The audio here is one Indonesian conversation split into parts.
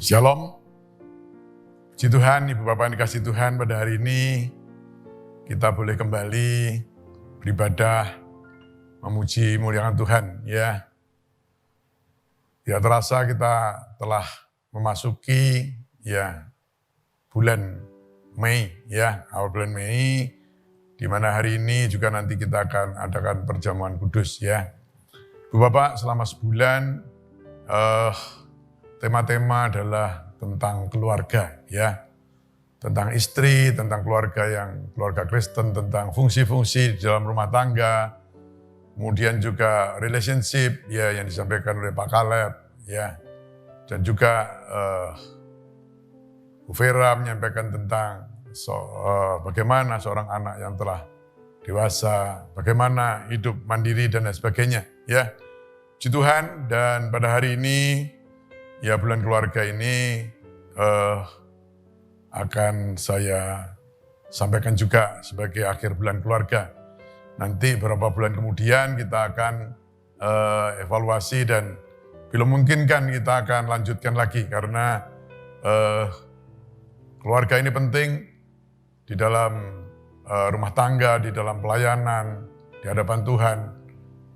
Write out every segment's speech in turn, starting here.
Shalom, puji Tuhan, Ibu Bapak yang dikasih Tuhan, pada hari ini kita boleh kembali beribadah, memuji muliakan Tuhan. Ya, tidak terasa kita telah memasuki bulan Mei, awal bulan Mei, di mana hari ini juga nanti kita akan adakan perjamuan kudus. Ya, Ibu Bapak, selama sebulan tema-tema adalah tentang keluarga, tentang istri, tentang keluarga Kristen, tentang fungsi-fungsi di dalam rumah tangga, kemudian juga relationship yang disampaikan oleh Pak Caleb, dan juga Bu Vera menyampaikan tentang bagaimana seorang anak yang telah dewasa, bagaimana hidup mandiri dan lain sebagainya. Puji Tuhan, dan pada hari ini bulan keluarga ini akan saya sampaikan juga sebagai akhir bulan keluarga. Nanti beberapa bulan kemudian kita akan evaluasi dan bila memungkinkan kita akan lanjutkan lagi karena keluarga ini penting di dalam rumah tangga, di dalam pelayanan, di hadapan Tuhan.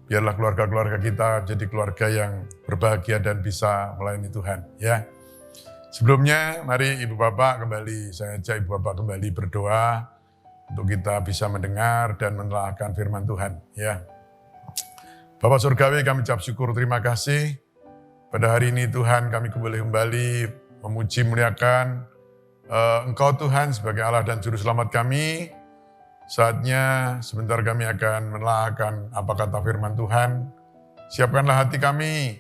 Biarlah keluarga-keluarga kita jadi keluarga yang berbahagia dan bisa melayani Tuhan. Sebelumnya, mari Ibu Bapak kembali, saya ajak Ibu Bapak kembali berdoa untuk kita bisa mendengar dan menelaahkan firman Tuhan. Bapak Surgawi, kami ucap syukur, terima kasih. Pada hari ini Tuhan, kami kembali memuji, muliakan Engkau Tuhan sebagai Allah dan Juru Selamat kami. Saatnya sebentar kami akan menelaahkan apa kata firman Tuhan. Siapkanlah hati kami,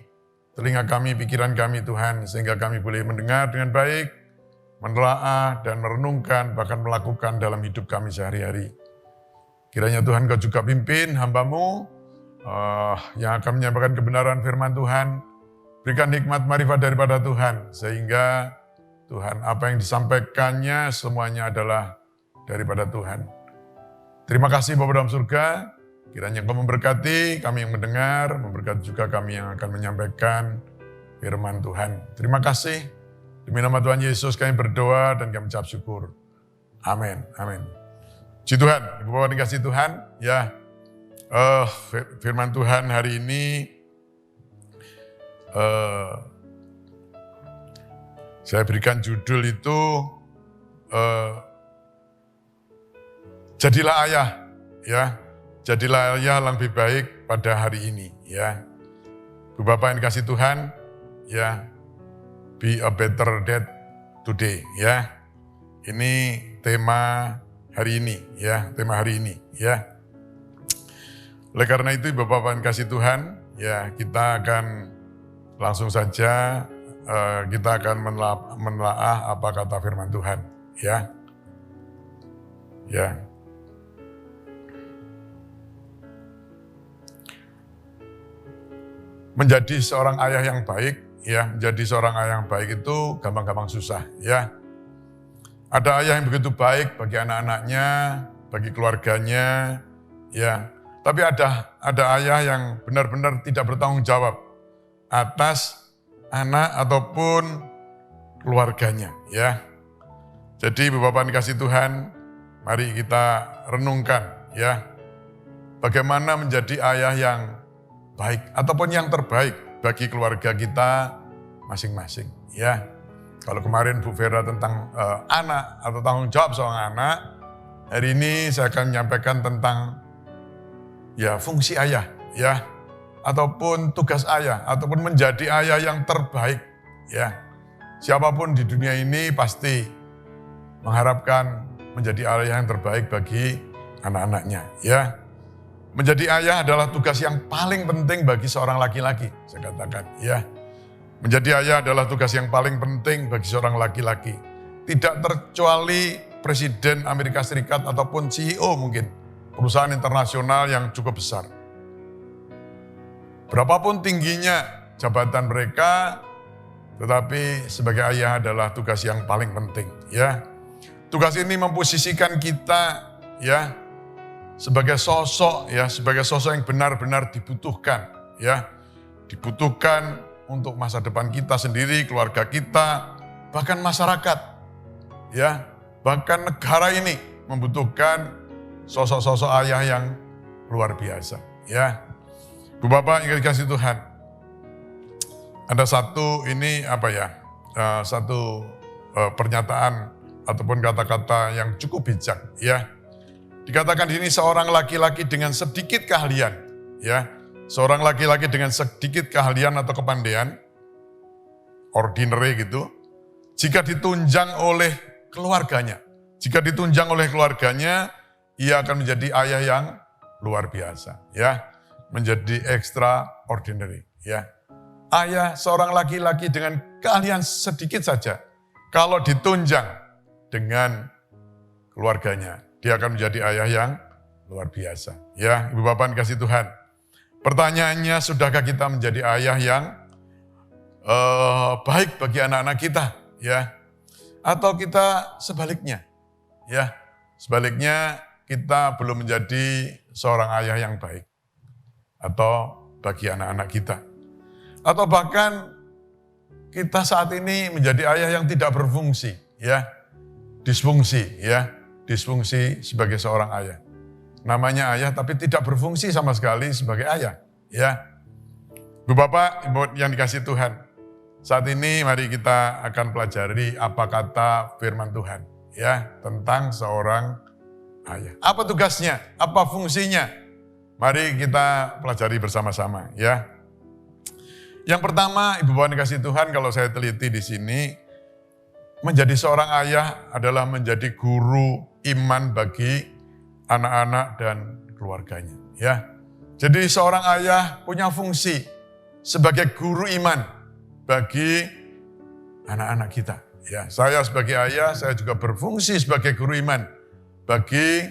telinga kami, pikiran kami Tuhan, sehingga kami boleh mendengar dengan baik, menelaah dan merenungkan, bahkan melakukan dalam hidup kami sehari-hari. Kiranya Tuhan Kau juga pimpin hamba-Mu yang akan menyampaikan kebenaran firman Tuhan. Berikan hikmat marifat daripada Tuhan, sehingga Tuhan apa yang disampaikannya semuanya adalah daripada Tuhan. Terima kasih Bapa dalam surga, kiranya Engkau memberkati kami yang mendengar, memberkati juga kami yang akan menyampaikan firman Tuhan. Terima kasih, demi nama Tuhan Yesus kami berdoa dan kami ucap syukur. Amin, amin. Puji Tuhan, Ibu Bapak dikasih Tuhan, firman Tuhan hari ini saya berikan judul itu jadilah ayah, jadilah ayah yang lebih baik pada hari ini, Ibu Bapak yang dikasih Tuhan, be a better dad today, Ini tema hari ini, tema hari ini, Oleh karena itu, Ibu Bapak yang dikasih Tuhan, kita akan langsung saja kita akan menelaah apa kata firman Tuhan, Menjadi seorang ayah yang baik, menjadi seorang ayah yang baik itu gampang-gampang susah, Ada ayah yang begitu baik bagi anak-anaknya, bagi keluarganya, Tapi ada ayah yang benar-benar tidak bertanggung jawab atas anak ataupun keluarganya, Jadi Ibu Bapak dikasih Tuhan, mari kita renungkan, bagaimana menjadi ayah yang baik ataupun yang terbaik bagi keluarga kita masing-masing, Kalau kemarin Bu Vera tentang anak atau tanggung jawab seorang anak, hari ini saya akan menyampaikan tentang fungsi ayah, ataupun tugas ayah, ataupun menjadi ayah yang terbaik, Siapapun di dunia ini pasti mengharapkan menjadi ayah yang terbaik bagi anak-anaknya, Menjadi ayah adalah tugas yang paling penting bagi seorang laki-laki, saya katakan, Menjadi ayah adalah tugas yang paling penting bagi seorang laki-laki. Tidak terkecuali Presiden Amerika Serikat ataupun CEO mungkin, perusahaan internasional yang cukup besar. Berapapun tingginya jabatan mereka, tetapi sebagai ayah adalah tugas yang paling penting, Tugas ini memposisikan kita, sebagai sosok, sebagai sosok yang benar-benar dibutuhkan, Dibutuhkan untuk masa depan kita sendiri, keluarga kita, bahkan masyarakat, ya, bahkan negara ini membutuhkan sosok-sosok ayah yang luar biasa, ya. Bu Bapak yang dikasih Tuhan, ada satu pernyataan ataupun kata-kata yang cukup bijak, ya. Dikatakan di sini seorang laki-laki dengan sedikit keahlian, ya, seorang laki-laki dengan sedikit keahlian atau kepandaian, ordinary gitu, jika ditunjang oleh keluarganya, ia akan menjadi ayah yang luar biasa, ya, menjadi extraordinary, ya. Ayah seorang laki-laki dengan keahlian sedikit saja, kalau ditunjang dengan keluarganya, dia akan menjadi ayah yang luar biasa, ya. Ibu Bapak kasih Tuhan. Pertanyaannya, sudahkah kita menjadi ayah yang baik bagi anak-anak kita, ya? Atau kita sebaliknya, ya? Sebaliknya kita belum menjadi seorang ayah yang baik atau bagi anak-anak kita. Atau bahkan kita saat ini menjadi ayah yang tidak berfungsi, ya. Disfungsi, ya. Disfungsi sebagai seorang ayah. Namanya ayah tapi tidak berfungsi sama sekali sebagai ayah, ya. Bu Bapak, Ibu yang dikasih Tuhan, saat ini mari kita akan pelajari apa kata firman Tuhan, ya, tentang seorang ayah. Apa tugasnya? Apa fungsinya? Mari kita pelajari bersama-sama, ya. Yang pertama, Ibu Bapak dikasih Tuhan, kalau saya teliti di sini, menjadi seorang ayah adalah menjadi guru iman bagi anak-anak dan keluarganya, ya. Jadi seorang ayah punya fungsi sebagai guru iman bagi anak-anak kita, ya. Saya sebagai ayah, saya juga berfungsi sebagai guru iman bagi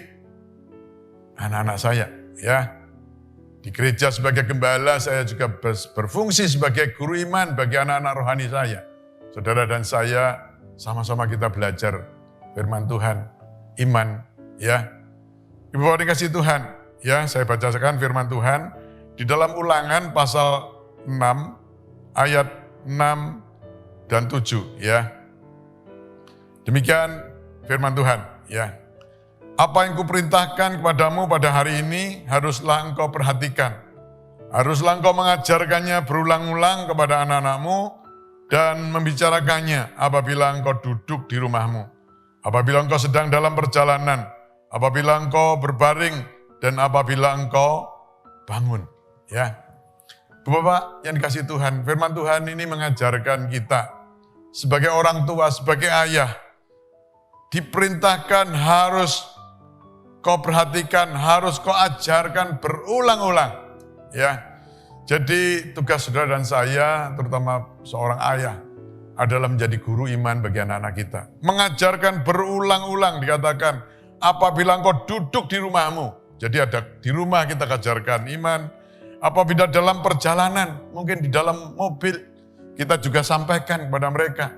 anak-anak saya, ya. Di gereja sebagai gembala, saya juga berfungsi sebagai guru iman bagi anak-anak rohani saya. Saudara dan saya sama-sama kita belajar firman Tuhan, iman, ya. Ibu Bapak dikasih Tuhan, ya, saya bacakan firman Tuhan di dalam Ulangan pasal 6 ayat 6 dan 7, ya. Demikian firman Tuhan, ya. Apa yang kuperintahkan kepadamu pada hari ini haruslah engkau perhatikan. Haruslah engkau mengajarkannya berulang-ulang kepada anak-anakmu dan membicarakannya apabila engkau duduk di rumahmu, apabila engkau sedang dalam perjalanan, apabila engkau berbaring, dan apabila engkau bangun. Ya, Bapak yang dikasih Tuhan, firman Tuhan ini mengajarkan kita sebagai orang tua, sebagai ayah, diperintahkan harus kau perhatikan, harus kau ajarkan berulang-ulang, ya. Jadi tugas saudara dan saya, terutama seorang ayah, adalah menjadi guru iman bagi anak-anak kita. Mengajarkan berulang-ulang, dikatakan apabila engkau duduk di rumahmu. Jadi ada di rumah kita ajarkan iman. Apabila dalam perjalanan, mungkin di dalam mobil, kita juga sampaikan kepada mereka.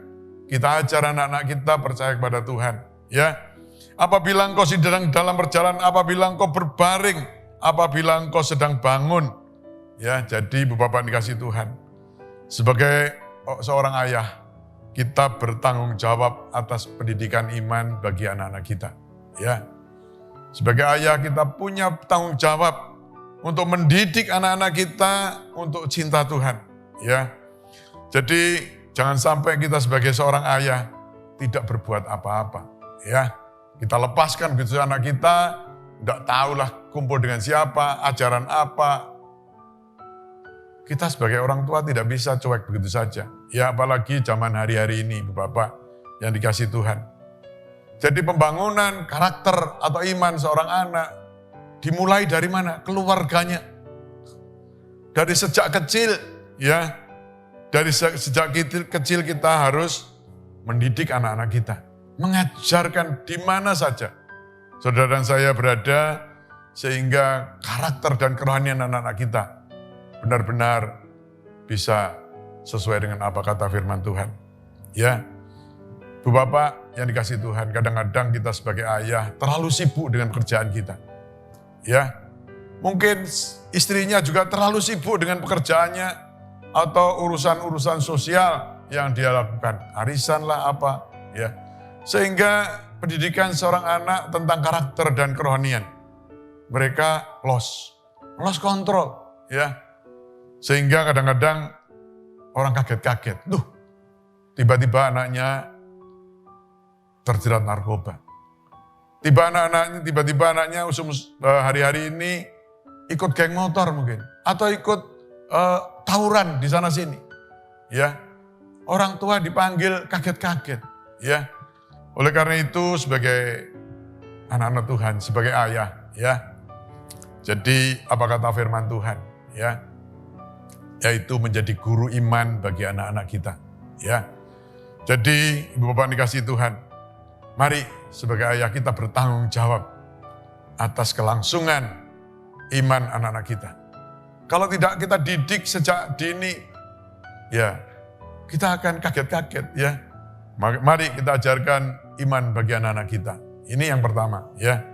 Kita ajar anak-anak kita percaya kepada Tuhan, ya. Apabila engkau sedang dalam perjalanan, apabila engkau berbaring, apabila engkau sedang bangun. Ya, jadi Bapak dikasih Tuhan. Sebagai seorang ayah, kita bertanggung jawab atas pendidikan iman bagi anak-anak kita. Ya. Sebagai ayah kita punya tanggung jawab untuk mendidik anak-anak kita untuk cinta Tuhan. Ya. Jadi jangan sampai kita sebagai seorang ayah tidak berbuat apa-apa. Ya. Kita lepaskan begitu anak kita, enggak tahulah kumpul dengan siapa, ajaran apa. Kita sebagai orang tua tidak bisa cuek begitu saja. Ya apalagi zaman hari-hari ini, Ibu Bapak yang dikasih Tuhan. Jadi pembangunan karakter atau iman seorang anak dimulai dari mana? Keluarganya. Dari sejak kecil, ya. Dari sejak kecil kita harus mendidik anak-anak kita. Mengajarkan di mana saja saudara dan saya berada, sehingga karakter dan kerohanian anak-anak kita benar-benar bisa sesuai dengan apa kata firman Tuhan. Ya, Bu Bapak yang dikasih Tuhan, kadang-kadang kita sebagai ayah terlalu sibuk dengan pekerjaan kita. Ya, mungkin istrinya juga terlalu sibuk dengan pekerjaannya atau urusan-urusan sosial yang dia lakukan, arisan lah apa, ya. Sehingga pendidikan seorang anak tentang karakter dan kerohanian, mereka lost kontrol, ya. Sehingga kadang-kadang orang kaget-kaget, tiba-tiba anaknya terjerat narkoba. Tiba-tiba anaknya hari-hari ini ikut geng motor mungkin, atau ikut tawuran di sana sini, ya. Orang tua dipanggil kaget-kaget, ya. Oleh karena itu sebagai anak-anak Tuhan, sebagai ayah, ya. Jadi apa kata firman Tuhan, ya? Yaitu menjadi guru iman bagi anak-anak kita, ya. Jadi Ibu Bapak dikasihi Tuhan, mari sebagai ayah kita bertanggung jawab atas kelangsungan iman anak-anak kita. Kalau tidak kita didik sejak dini, ya kita akan kaget-kaget, ya. Mari kita ajarkan iman bagi anak-anak kita. Ini yang pertama, ya.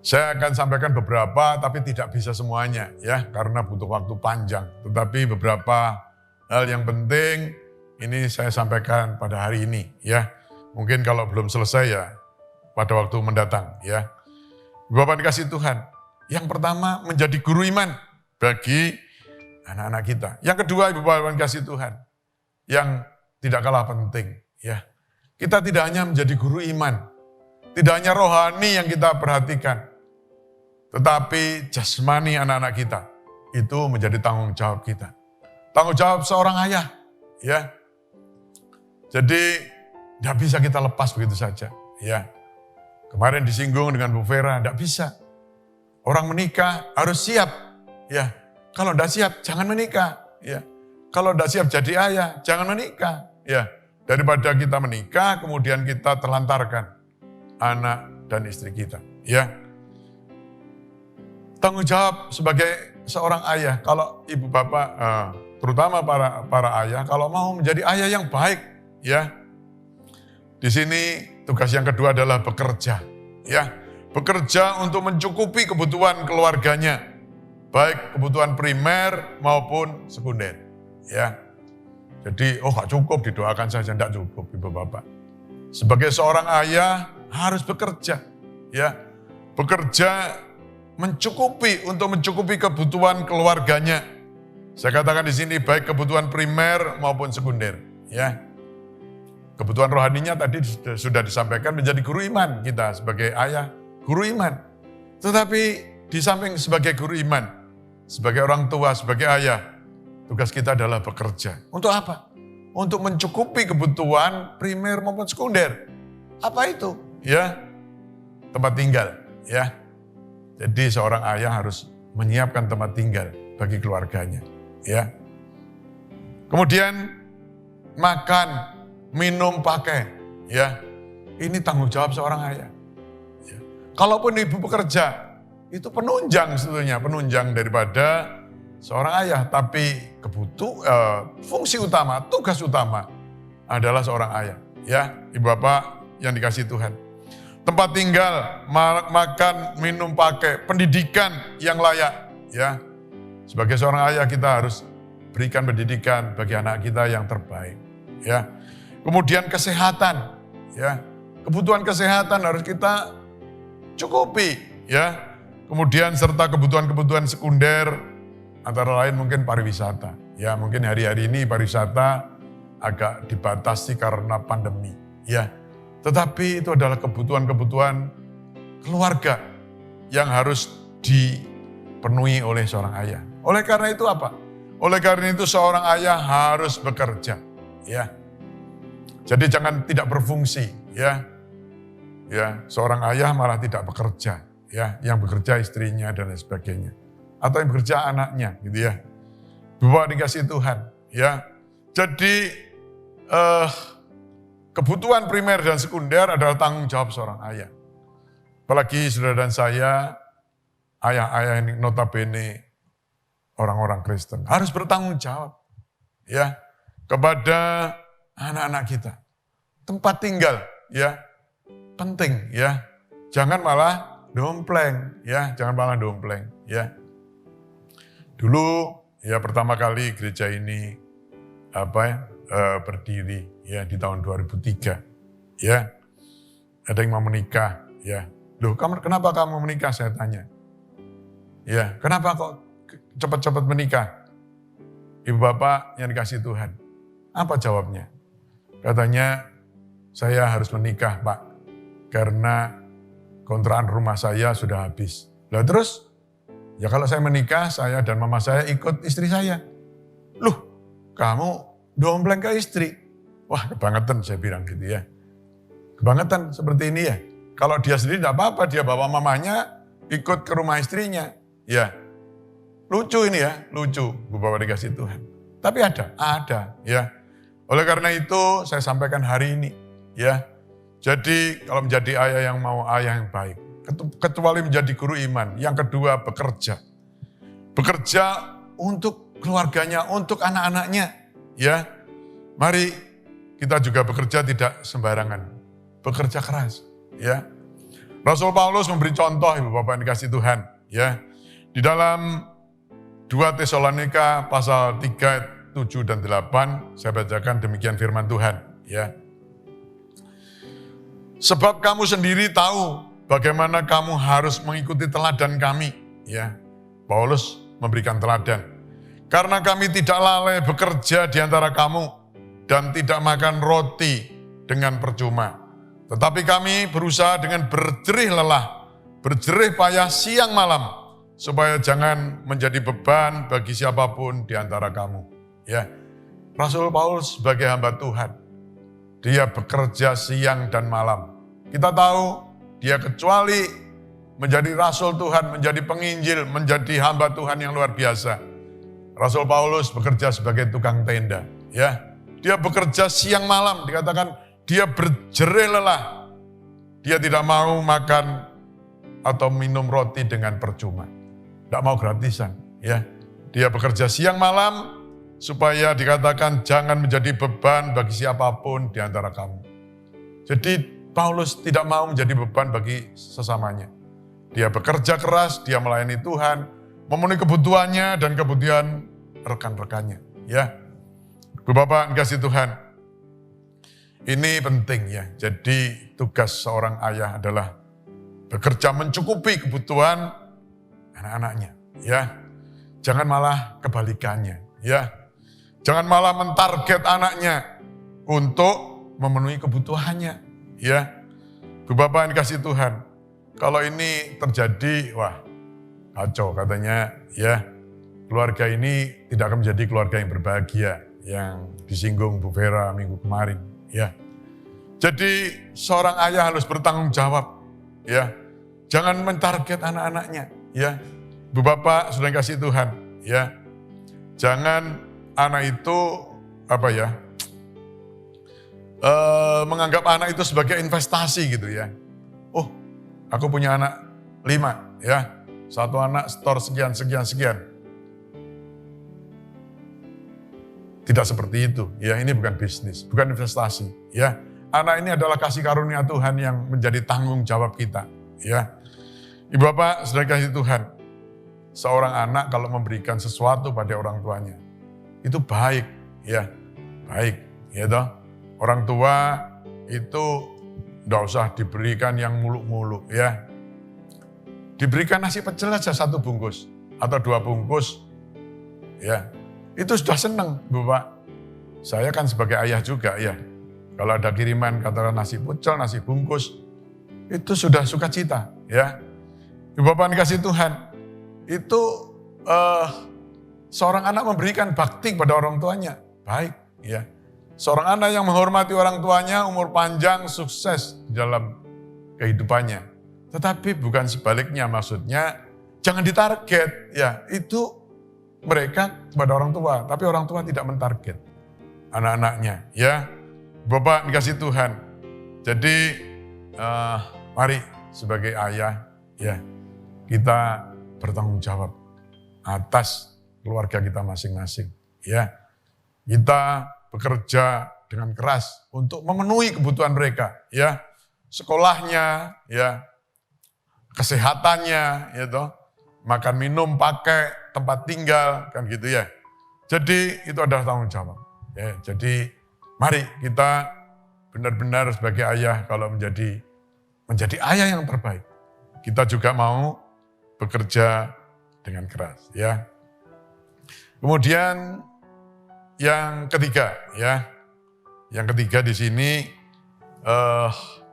Saya akan sampaikan beberapa, tapi tidak bisa semuanya, ya, karena butuh waktu panjang. Tetapi beberapa hal yang penting ini saya sampaikan pada hari ini, ya. Mungkin kalau belum selesai ya pada waktu mendatang, ya. Bapak dikasih Tuhan. Yang pertama menjadi guru iman bagi anak-anak kita. Yang kedua Ibu Bapak dikasih Tuhan. Yang tidak kalah penting, ya. Kita tidak hanya menjadi guru iman. Tidak hanya rohani yang kita perhatikan. Tetapi jasmani anak-anak kita. Itu menjadi tanggung jawab kita. Tanggung jawab seorang ayah, ya. Jadi tidak bisa kita lepas begitu saja, ya. Kemarin disinggung dengan Bu Vera, tidak bisa. Orang menikah harus siap, ya. Kalau tidak siap, jangan menikah, ya. Kalau tidak siap jadi ayah, jangan menikah, ya. Daripada kita menikah, kemudian kita terlantarkan anak dan istri kita, ya. Tanggung jawab sebagai seorang ayah, kalau ibu bapak, terutama para ayah, kalau mau menjadi ayah yang baik, ya. Di sini tugas yang kedua adalah bekerja, ya. Bekerja untuk mencukupi kebutuhan keluarganya, baik kebutuhan primer maupun sekunder, ya. Jadi, gak cukup didoakan saja, tidak cukup Ibu Bapak. Sebagai seorang ayah harus bekerja, ya. Bekerja untuk mencukupi kebutuhan keluarganya. Saya katakan di sini baik kebutuhan primer maupun sekunder, ya. Kebutuhan rohaninya tadi sudah disampaikan menjadi guru iman kita sebagai ayah, guru iman. Tetapi di samping sebagai guru iman, sebagai orang tua, sebagai ayah, tugas kita adalah bekerja. Untuk apa? Untuk mencukupi kebutuhan primer maupun sekunder. Apa itu? Ya, tempat tinggal, ya. Jadi seorang ayah harus menyiapkan tempat tinggal bagi keluarganya, ya. Kemudian makan, minum, pakai, ya. Ini tanggung jawab seorang ayah. Ya. Kalaupun ibu bekerja, itu penunjang sebetulnya, penunjang daripada seorang ayah. Tapi fungsi utama, tugas utama adalah seorang ayah, ya. Ibu bapak yang dikasihi Tuhan. Tempat tinggal, makan, minum, pakai, pendidikan yang layak, ya. Sebagai seorang ayah kita harus berikan pendidikan bagi anak kita yang terbaik, ya. Kemudian kesehatan, ya. Kebutuhan kesehatan harus kita cukupi, ya. Kemudian serta kebutuhan-kebutuhan sekunder, antara lain mungkin pariwisata. Ya, mungkin hari-hari ini pariwisata agak dibatasi karena pandemi, ya. Tetapi itu adalah kebutuhan-kebutuhan keluarga yang harus dipenuhi oleh seorang ayah. Oleh karena itu apa? Oleh karena itu seorang ayah harus bekerja, ya. Jadi jangan tidak berfungsi, ya. Ya, seorang ayah malah tidak bekerja, ya. Yang bekerja istrinya dan lain sebagainya. Atau yang bekerja anaknya, gitu ya. Bapak dikasih Tuhan, ya. Jadi kebutuhan primer dan sekunder adalah tanggung jawab seorang ayah. Apalagi saudara dan saya, ayah-ayah ini notabene orang-orang Kristen, harus bertanggung jawab, ya, kepada anak-anak kita. Tempat tinggal, ya, penting, ya. Jangan malah dompleng, ya, jangan malah dompleng, ya. Dulu, ya, pertama kali gereja ini berdiri ya di tahun 2003 ya. Ada yang mau menikah ya. Loh, kenapa kamu menikah, saya tanya. Ya, kenapa kok cepat-cepat menikah? Ibu bapak yang dikasih Tuhan. Apa jawabnya? Katanya, saya harus menikah Pak, karena kontrakan rumah saya sudah habis. Lah terus, ya kalau saya menikah, saya dan mama saya ikut istri saya. Loh, kamu dompleng ke istri? Wah, kebangetan saya bilang gitu ya. Kebangetan seperti ini ya. Kalau dia sendiri tidak apa-apa, dia bawa mamanya ikut ke rumah istrinya. Ya, lucu ini ya, lucu bapak dikasih Tuhan. Tapi ada ya. Oleh karena itu saya sampaikan hari ini ya. Jadi kalau menjadi ayah yang mau ayah yang baik, kecuali menjadi guru iman. Yang kedua bekerja. Bekerja untuk keluarganya, untuk anak-anaknya ya. Mari kita juga bekerja tidak sembarangan. Bekerja keras ya. Rasul Paulus memberi contoh Ibu Bapak yang dikasih Tuhan ya. Di dalam 2 Tesalonika pasal 3, 7 dan 8 saya bacakan demikian firman Tuhan ya. Sebab kamu sendiri tahu bagaimana kamu harus mengikuti teladan kami ya. Paulus memberikan teladan. Karena kami tidak lalai bekerja di antara kamu dan tidak makan roti dengan percuma. Tetapi kami berusaha dengan berjerih lelah, berjerih payah siang malam, supaya jangan menjadi beban bagi siapapun di antara kamu. Ya, Rasul Paulus sebagai hamba Tuhan, dia bekerja siang dan malam. Kita tahu dia kecuali menjadi Rasul Tuhan, menjadi penginjil, menjadi hamba Tuhan yang luar biasa. Rasul Paulus bekerja sebagai tukang tenda. Ya, dia bekerja siang malam, dikatakan dia berjerih lelah. Dia tidak mau makan atau minum roti dengan percuma. Tidak mau gratisan. Ya, dia bekerja siang malam supaya dikatakan jangan menjadi beban bagi siapapun di antara kamu. Jadi Paulus tidak mau menjadi beban bagi sesamanya. Dia bekerja keras, dia melayani Tuhan, memenuhi kebutuhannya dan kebutuhan rekan-rekannya. Ya, Bapak kasih Tuhan. Ini penting ya. Jadi tugas seorang ayah adalah bekerja mencukupi kebutuhan anak-anaknya. Ya, jangan malah kebalikannya. Ya, jangan malah mentarget anaknya untuk memenuhi kebutuhannya. Ya, Bapak yang dikasih Tuhan. Kalau ini terjadi, wah kacau katanya. Ya, keluarga ini tidak akan menjadi keluarga yang berbahagia yang disinggung Bu Vera minggu kemarin. Ya, jadi seorang ayah harus bertanggung jawab. Ya, jangan mentarget anak-anaknya. Ya, Bu Bapak sudah kasih Tuhan. Ya, jangan anak itu menganggap anak itu sebagai investasi gitu ya. Oh, aku punya anak 5 ya, satu anak store sekian. Tidak seperti itu, ya ini bukan bisnis, bukan investasi, ya. Anak ini adalah kasih karunia Tuhan yang menjadi tanggung jawab kita, ya. Ibu Bapak, saudara kasih Tuhan, seorang anak kalau memberikan sesuatu pada orang tuanya, itu baik, ya, baik, ya toh. Orang tua itu tidak usah diberikan yang muluk-muluk, ya. Diberikan nasi pecel saja 1 bungkus atau 2 bungkus, ya. Itu sudah senang, Bapak. Saya kan sebagai ayah juga ya. Kalau ada kiriman katakan nasi pecel, nasi bungkus, itu sudah sukacita ya. Ibu Bapak dikasih Tuhan, itu seorang anak memberikan bakti pada orang tuanya, baik ya. Seorang anak yang menghormati orang tuanya, umur panjang, sukses dalam kehidupannya. Tetapi bukan sebaliknya, maksudnya jangan ditarget ya. Itu mereka kepada orang tua, tapi orang tua tidak mentarget anak-anaknya, ya. Bapak dikasih Tuhan. Jadi mari sebagai ayah, ya, kita bertanggung jawab atas keluarga kita masing-masing, ya. Kita bekerja dengan keras untuk memenuhi kebutuhan mereka, ya, sekolahnya, ya, kesehatannya, ya toh, makan minum, pakai, tempat tinggal, kan gitu ya. Jadi itu adalah tanggung jawab. Ya, jadi mari kita benar-benar sebagai ayah kalau menjadi ayah yang terbaik. Kita juga mau bekerja dengan keras, ya. Kemudian yang ketiga, ya. Yang ketiga di sini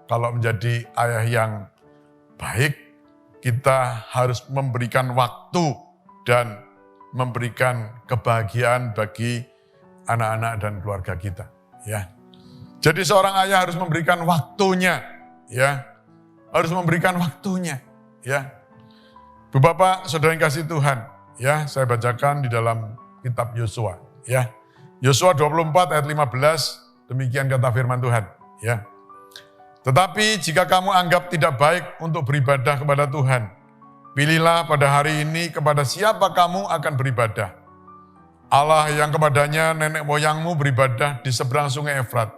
kalau menjadi ayah yang baik, kita harus memberikan waktu dan memberikan kebahagiaan bagi anak-anak dan keluarga kita, ya. Jadi seorang ayah harus memberikan waktunya, ya. Harus memberikan waktunya, ya. Bapak, saudara yang kasih Tuhan, ya, saya bacakan di dalam kitab Yosua, ya. Yosua 24 ayat 15, demikian kata firman Tuhan, ya. Tetapi jika kamu anggap tidak baik untuk beribadah kepada Tuhan, pilihlah pada hari ini kepada siapa kamu akan beribadah. Allah yang kepadanya nenek moyangmu beribadah di seberang sungai Efrat,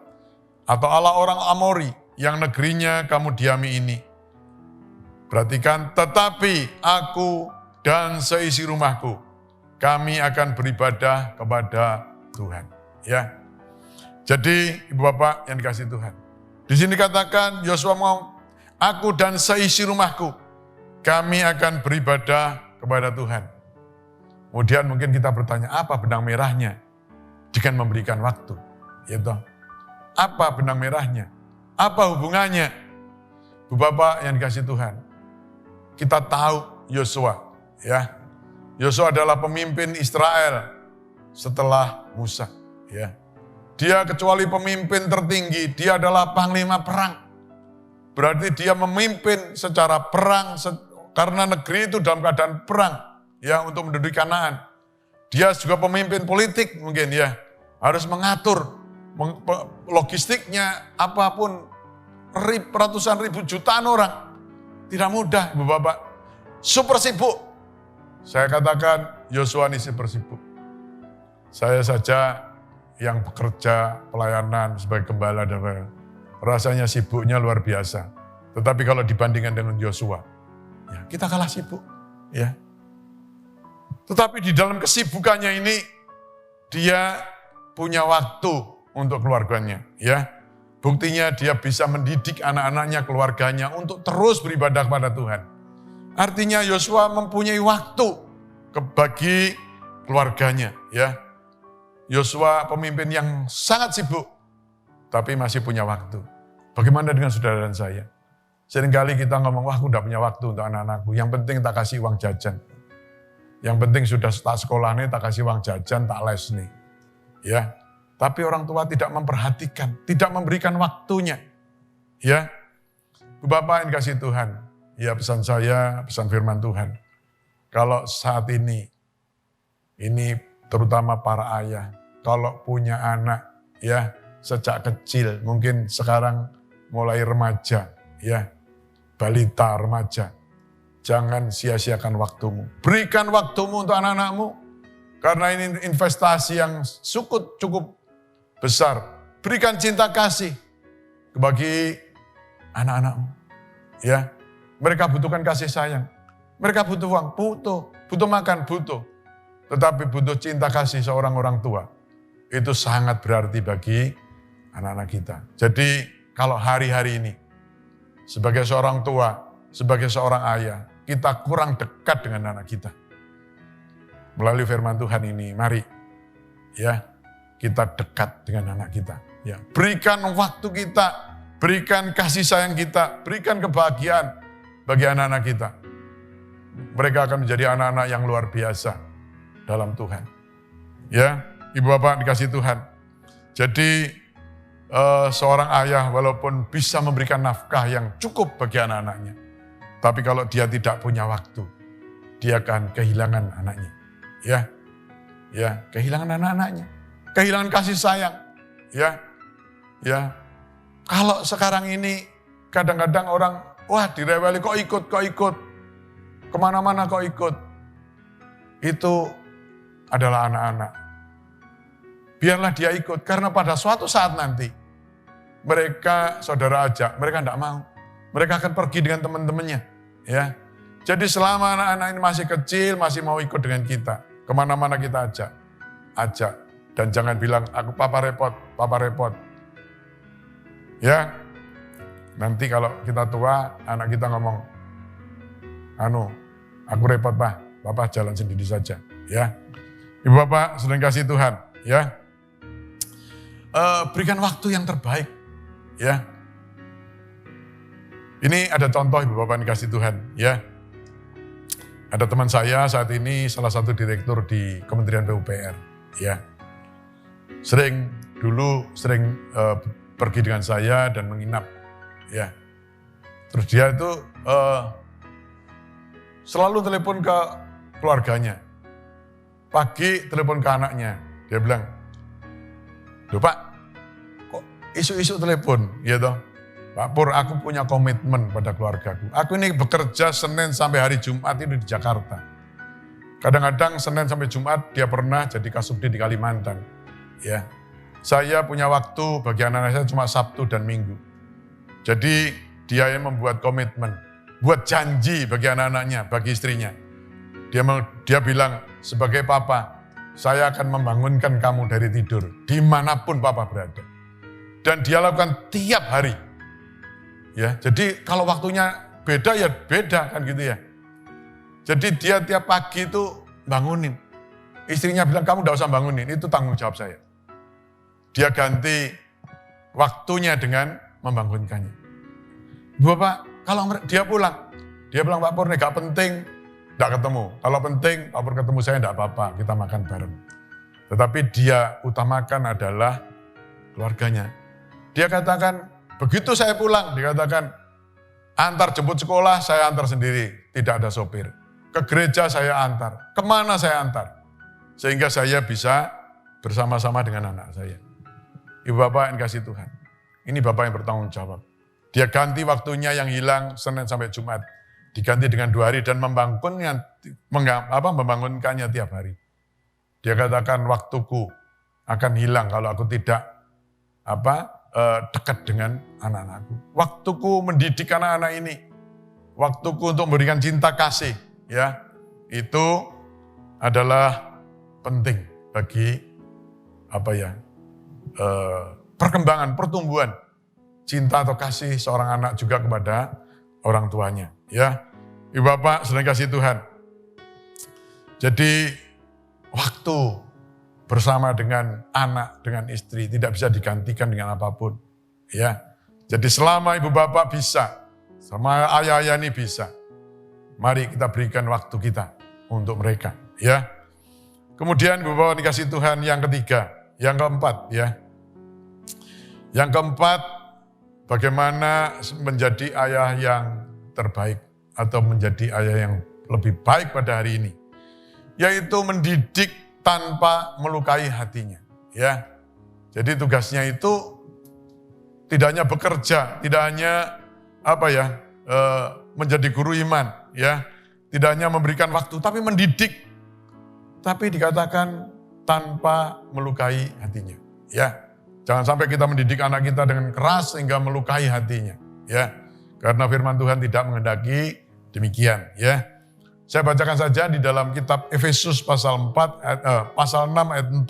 atau Allah orang Amori yang negerinya kamu diami ini. Perhatikan, tetapi aku dan seisi rumahku, kami akan beribadah kepada Tuhan. Ya, jadi ibu bapak yang dikasih Tuhan. Di sini katakan Yosua mau, aku dan seisi rumahku, kami akan beribadah kepada Tuhan. Kemudian mungkin kita bertanya, apa benang merahnya dengan memberikan waktu? Yaitu, apa benang merahnya? Apa hubungannya? Ibu bapak yang dikasih Tuhan, kita tahu Yosua, ya. Yosua adalah pemimpin Israel setelah Musa, ya. Dia kecuali pemimpin tertinggi, dia adalah panglima perang. Berarti dia memimpin secara perang, karena negeri itu dalam keadaan perang, ya, untuk menduduki Kanaan. Dia juga pemimpin politik mungkin, ya, harus mengatur logistiknya, apapun, ratusan ribu jutaan orang. Tidak mudah, Ibu Bapak. Super sibuk. Saya katakan Yosua ini super sibuk. Saya saja yang bekerja pelayanan sebagai gembala dan rasanya sibuknya luar biasa. Tetapi kalau dibandingkan dengan Yosua, ya kita kalah sibuk, ya. Tetapi di dalam kesibukannya ini dia punya waktu untuk keluarganya, ya. Buktinya dia bisa mendidik anak-anaknya, keluarganya untuk terus beribadah kepada Tuhan. Artinya Yosua mempunyai waktu bagi keluarganya, ya. Yosua pemimpin yang sangat sibuk, tapi masih punya waktu. Bagaimana dengan saudara dan saya? Seringkali kita ngomong, wah aku udah punya waktu untuk anak-anakku. Yang penting tak kasih uang jajan. Yang penting sudah tak sekolah nih, tak kasih uang jajan, tak les nih. Ya, tapi orang tua tidak memperhatikan, tidak memberikan waktunya. Ya, Bapak yang kasih Tuhan, ya pesan saya, pesan firman Tuhan. Kalau saat ini terutama para ayah, kalau punya anak, ya sejak kecil, mungkin sekarang mulai remaja, ya balita, remaja, jangan sia-siakan waktumu. Berikan waktumu untuk anak-anakmu, karena ini investasi yang cukup besar. Berikan cinta kasih bagi anak-anakmu, ya. Mereka butuhkan kasih sayang, mereka butuh uang, butuh makan, butuh. Tetapi butuh cinta kasih seorang orang tua. Itu sangat berarti bagi anak-anak kita. Jadi kalau hari-hari ini, sebagai seorang tua, sebagai seorang ayah, kita kurang dekat dengan anak kita. Melalui firman Tuhan ini, mari ya kita dekat dengan anak kita. Ya, berikan waktu kita, berikan kasih sayang kita, berikan kebahagiaan bagi anak-anak kita. Mereka akan menjadi anak-anak yang luar biasa dalam Tuhan. Ya, ibu bapak dikasih Tuhan. Jadi seorang ayah walaupun bisa memberikan nafkah yang cukup bagi anak-anaknya, tapi kalau dia tidak punya waktu, dia akan kehilangan anaknya. Ya, kehilangan anak-anaknya, kehilangan kasih sayang. Ya. Kalau sekarang ini kadang-kadang orang, wah direweli kok ikut, kemana-mana kok ikut. Itu adalah anak-anak. Biarlah dia ikut, karena pada suatu saat nanti, mereka saudara ajak, mereka tidak mau. Mereka akan pergi dengan teman-temannya. Ya. Jadi selama anak-anak ini masih kecil, masih mau ikut dengan kita, kemana-mana kita ajak. Dan jangan bilang, aku papa repot. Ya, nanti kalau kita tua, anak kita ngomong, aku repot Pak, Papa jalan sendiri saja. Ya, Ibu Bapak sedang kasih Tuhan. Ya, berikan waktu yang terbaik. Ya, ini ada contoh Ibu Bapak yang dikasih Tuhan. Ya, ada teman saya saat ini salah satu direktur di Kementerian PUPR. Ya, dulu sering pergi dengan saya dan menginap. Ya, terus dia itu selalu telepon ke keluarganya. Pagi telepon ke anaknya. Dia bilang, "Loh Pak, kok isu-isu telepon?" Ya toh, "Pak Pur, aku punya komitmen pada keluargaku. Aku ini bekerja Senin sampai hari Jumat itu di Jakarta. Kadang-kadang Senin sampai Jumat dia pernah jadi Kasubdit di Kalimantan. Ya, saya punya waktu bagi anak-anak saya cuma Sabtu dan Minggu. Jadi dia yang membuat komitmen, buat janji bagi anak-anaknya, bagi istrinya. Dia bilang, sebagai papa, saya akan membangunkan kamu dari tidur, dimanapun papa berada. Dan dia lakukan tiap hari. Ya, jadi kalau waktunya beda ya beda kan gitu ya. Jadi dia tiap pagi itu bangunin. Istrinya bilang, kamu gak usah bangunin, itu tanggung jawab saya. Dia ganti waktunya dengan membangunkannya. Bapak, kalau dia pulang, dia bilang, Pak Pur, ini gak penting, gak ketemu. Kalau penting, Pak Pur ketemu saya gak apa-apa, kita makan bareng. Tetapi dia utamakan adalah keluarganya. Dia katakan, begitu saya pulang, dikatakan, antar jemput sekolah, saya antar sendiri, tidak ada sopir. Ke gereja saya antar, kemana saya antar. Sehingga saya bisa bersama-sama dengan anak saya. Ibu Bapak yang kasih Tuhan, ini Bapak yang bertanggung jawab. Dia ganti waktunya yang hilang Senin sampai Jumat. Diganti dengan 2 hari dan membangunkannya tiap hari. Dia katakan waktuku akan hilang kalau aku tidak dekat dengan anak-anakku. Waktuku mendidik anak-anak ini. Waktuku untuk memberikan cinta kasih. Ya, itu adalah penting bagi perkembangan, pertumbuhan cinta atau kasih seorang anak juga kepada orang tuanya. Ya, Ibu Bapak sedang kasih Tuhan. Jadi waktu bersama dengan anak, dengan istri tidak bisa digantikan dengan apapun. Ya, jadi selama Ibu Bapak bisa, sama ayah-ayah ini bisa, mari kita berikan waktu kita untuk mereka. Ya, kemudian Ibu Bapak dikasih Tuhan yang ketiga, yang keempat ya. Yang keempat, bagaimana menjadi ayah yang terbaik atau menjadi ayah yang lebih baik pada hari ini. Yaitu mendidik tanpa melukai hatinya. Ya, jadi tugasnya itu tidak hanya bekerja, tidak hanya menjadi guru iman, ya, tidak hanya memberikan waktu, tapi mendidik. Tapi dikatakan tanpa melukai hatinya. Ya, jangan sampai kita mendidik anak kita dengan keras sehingga melukai hatinya. Ya, karena firman Tuhan tidak menghendaki demikian. Ya, saya bacakan saja di dalam kitab Efesus pasal 6 ayat 4.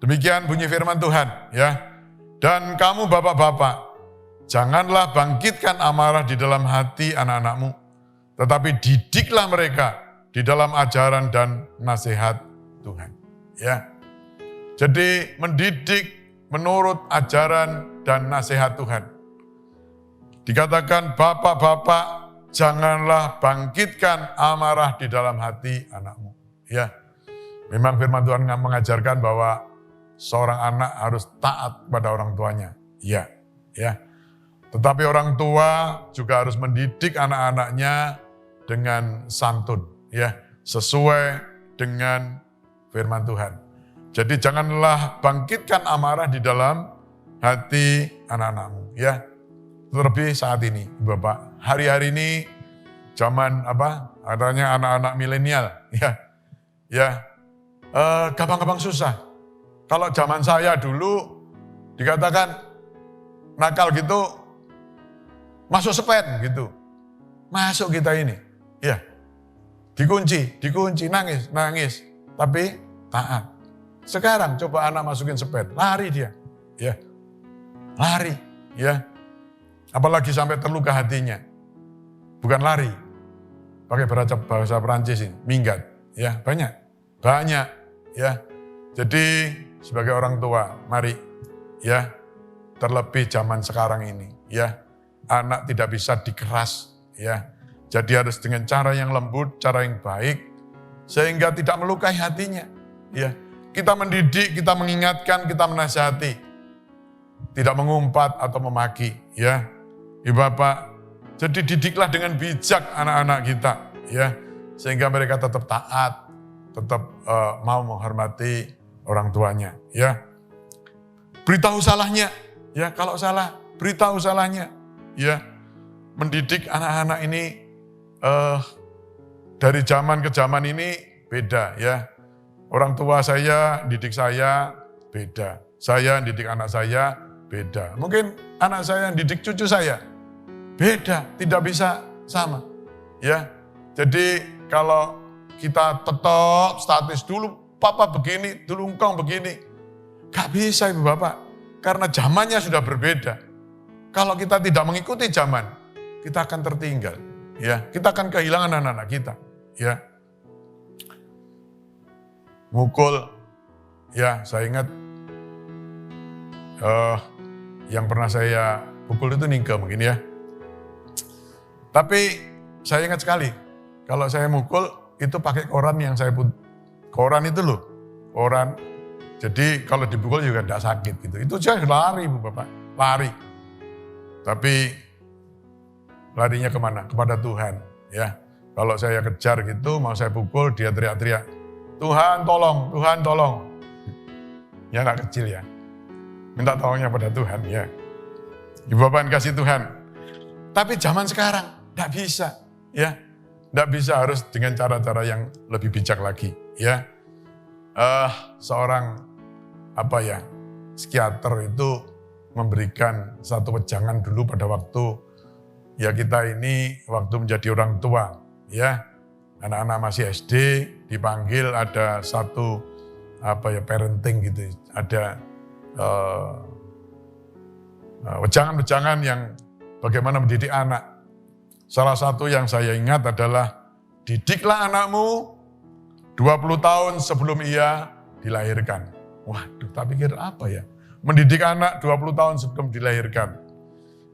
Demikian bunyi firman Tuhan. Ya, dan kamu bapak-bapak, janganlah bangkitkan amarah di dalam hati anak-anakmu, tetapi didiklah mereka di dalam ajaran dan nasihat Tuhan. Ya, jadi mendidik menurut ajaran dan nasihat Tuhan. Dikatakan bapak-bapak, janganlah bangkitkan amarah di dalam hati anakmu. Ya, memang firman Tuhan mengajarkan bahwa seorang anak harus taat pada orang tuanya. Ya, ya. Tetapi orang tua juga harus mendidik anak-anaknya dengan santun, ya, sesuai dengan firman Tuhan. Jadi janganlah bangkitkan amarah di dalam hati anak-anakmu, ya. Terlebih saat ini, Bapak, hari-hari ini zaman adanya anak-anak milenial, ya, ya, gampang-gampang susah. Kalau zaman saya dulu dikatakan nakal gitu, masuk sepen gitu, masuk kita ini, ya, dikunci, nangis, tapi taat. Sekarang coba anak masukin sepet, lari dia. Ya. Lari, ya. Apalagi sampai terluka hatinya. Bukan lari. Pakai bahasa Perancis ini, minggat. Ya, banyak. Banyak, ya. Jadi sebagai orang tua, mari ya, terlebih zaman sekarang ini, ya. Anak tidak bisa dikeras, ya. Jadi harus dengan cara yang lembut, cara yang baik, sehingga tidak melukai hatinya, ya. Kita mendidik, kita mengingatkan, kita menasihati. Tidak mengumpat atau memaki, ya. Ibu bapak, jadi didiklah dengan bijak anak-anak kita, ya. Sehingga mereka tetap taat, tetap mau menghormati orang tuanya, ya. Beritahu salahnya, ya. Kalau salah, beritahu salahnya, ya. Mendidik anak-anak ini dari zaman ke zaman ini beda, ya. Orang tua saya, didik saya beda. Saya didik anak saya beda. Mungkin anak saya didik cucu saya beda, tidak bisa sama. Ya. Jadi kalau kita tetap status dulu papa begini, dulu engkau begini. Gak bisa ibu bapak, karena zamannya sudah berbeda. Kalau kita tidak mengikuti zaman, kita akan tertinggal. Ya, kita akan kehilangan anak-anak kita. Ya. Mukul, ya saya ingat yang pernah saya pukul itu Ningke mungkin ya. Tapi saya ingat sekali, kalau saya mukul itu pakai koran yang saya koran itu loh, koran. Jadi kalau dipukul juga tidak sakit gitu. Itu saya lari ibu bapak, lari. Tapi larinya kemana? Kepada Tuhan. Ya, kalau saya kejar gitu, mau saya pukul, dia teriak-teriak, Tuhan tolong, Tuhan tolong. Ya anak kecil ya, minta tolongnya pada Tuhan ya. Ibu bapak kasih Tuhan. Tapi zaman sekarang tidak bisa, ya, tidak bisa, harus dengan cara-cara yang lebih bijak lagi, ya. Seorang psikiater itu memberikan satu wejangan dulu pada waktu ya kita ini waktu menjadi orang tua, ya. Anak-anak masih SD dipanggil ada satu parenting gitu, ada wejangan-wejangan yang bagaimana mendidik anak. Salah satu yang saya ingat adalah didiklah anakmu 20 tahun sebelum ia dilahirkan. Waduh, tak pikir apa ya? Mendidik anak 20 tahun sebelum dilahirkan.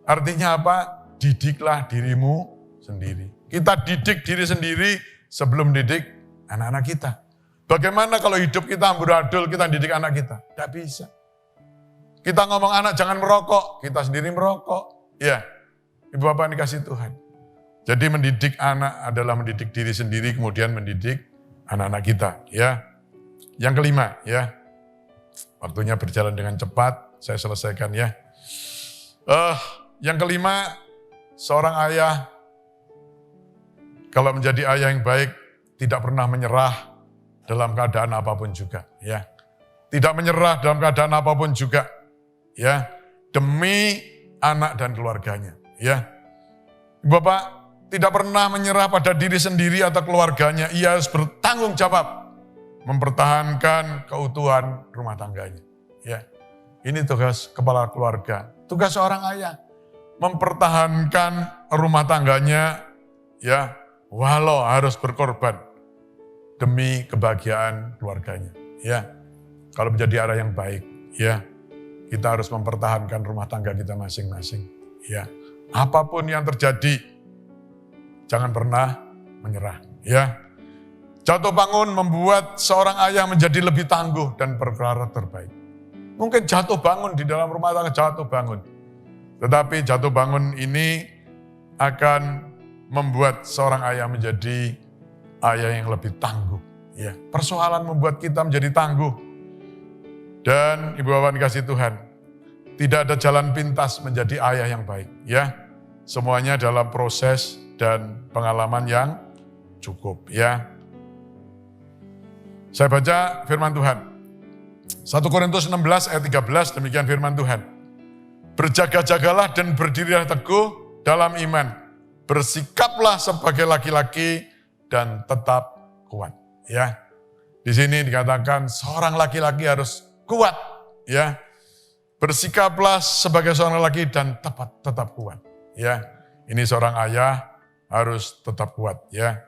Artinya apa? Didiklah dirimu sendiri. Kita didik diri sendiri sebelum didik anak-anak kita. Bagaimana kalau hidup kita amburadul, kita didik anak kita? Tidak bisa. Kita ngomong anak jangan merokok, kita sendiri merokok. Ya, ibu bapak dikasih Tuhan. Jadi mendidik anak adalah mendidik diri sendiri, kemudian mendidik anak-anak kita. Ya, yang kelima, ya, waktunya berjalan dengan cepat, saya selesaikan ya. Yang kelima, seorang ayah kalau menjadi ayah yang baik tidak pernah menyerah dalam keadaan apapun juga, ya. Tidak menyerah dalam keadaan apapun juga, ya, demi anak dan keluarganya, ya. Bapak tidak pernah menyerah pada diri sendiri atau keluarganya, ia harus bertanggung jawab mempertahankan keutuhan rumah tangganya, ya. Ini tugas kepala keluarga, tugas seorang ayah, mempertahankan rumah tangganya, ya, walau harus berkorban demi kebahagiaan keluarganya, ya. Kalau menjadi arah yang baik, ya, kita harus mempertahankan rumah tangga kita masing-masing, ya. Apapun yang terjadi, jangan pernah menyerah, ya. Jatuh bangun membuat seorang ayah menjadi lebih tangguh dan berkarakter terbaik. Mungkin jatuh bangun di dalam rumah tangga, jatuh bangun. Tetapi jatuh bangun ini akan membuat seorang ayah menjadi ayah yang lebih tangguh. Ya, persoalan membuat kita menjadi tangguh. Dan ibu bapak dikasih Tuhan, tidak ada jalan pintas menjadi ayah yang baik. Ya, semuanya dalam proses dan pengalaman yang cukup, ya. Saya baca firman Tuhan. 1 Korintus 16 ayat 13, demikian firman Tuhan. Berjaga-jagalah dan berdirilah teguh dalam iman. Bersikaplah sebagai laki-laki dan tetap kuat, ya. Di sini dikatakan seorang laki-laki harus kuat, ya. Bersikaplah sebagai seorang laki dan tetap kuat, ya. Ini seorang ayah harus tetap kuat, ya.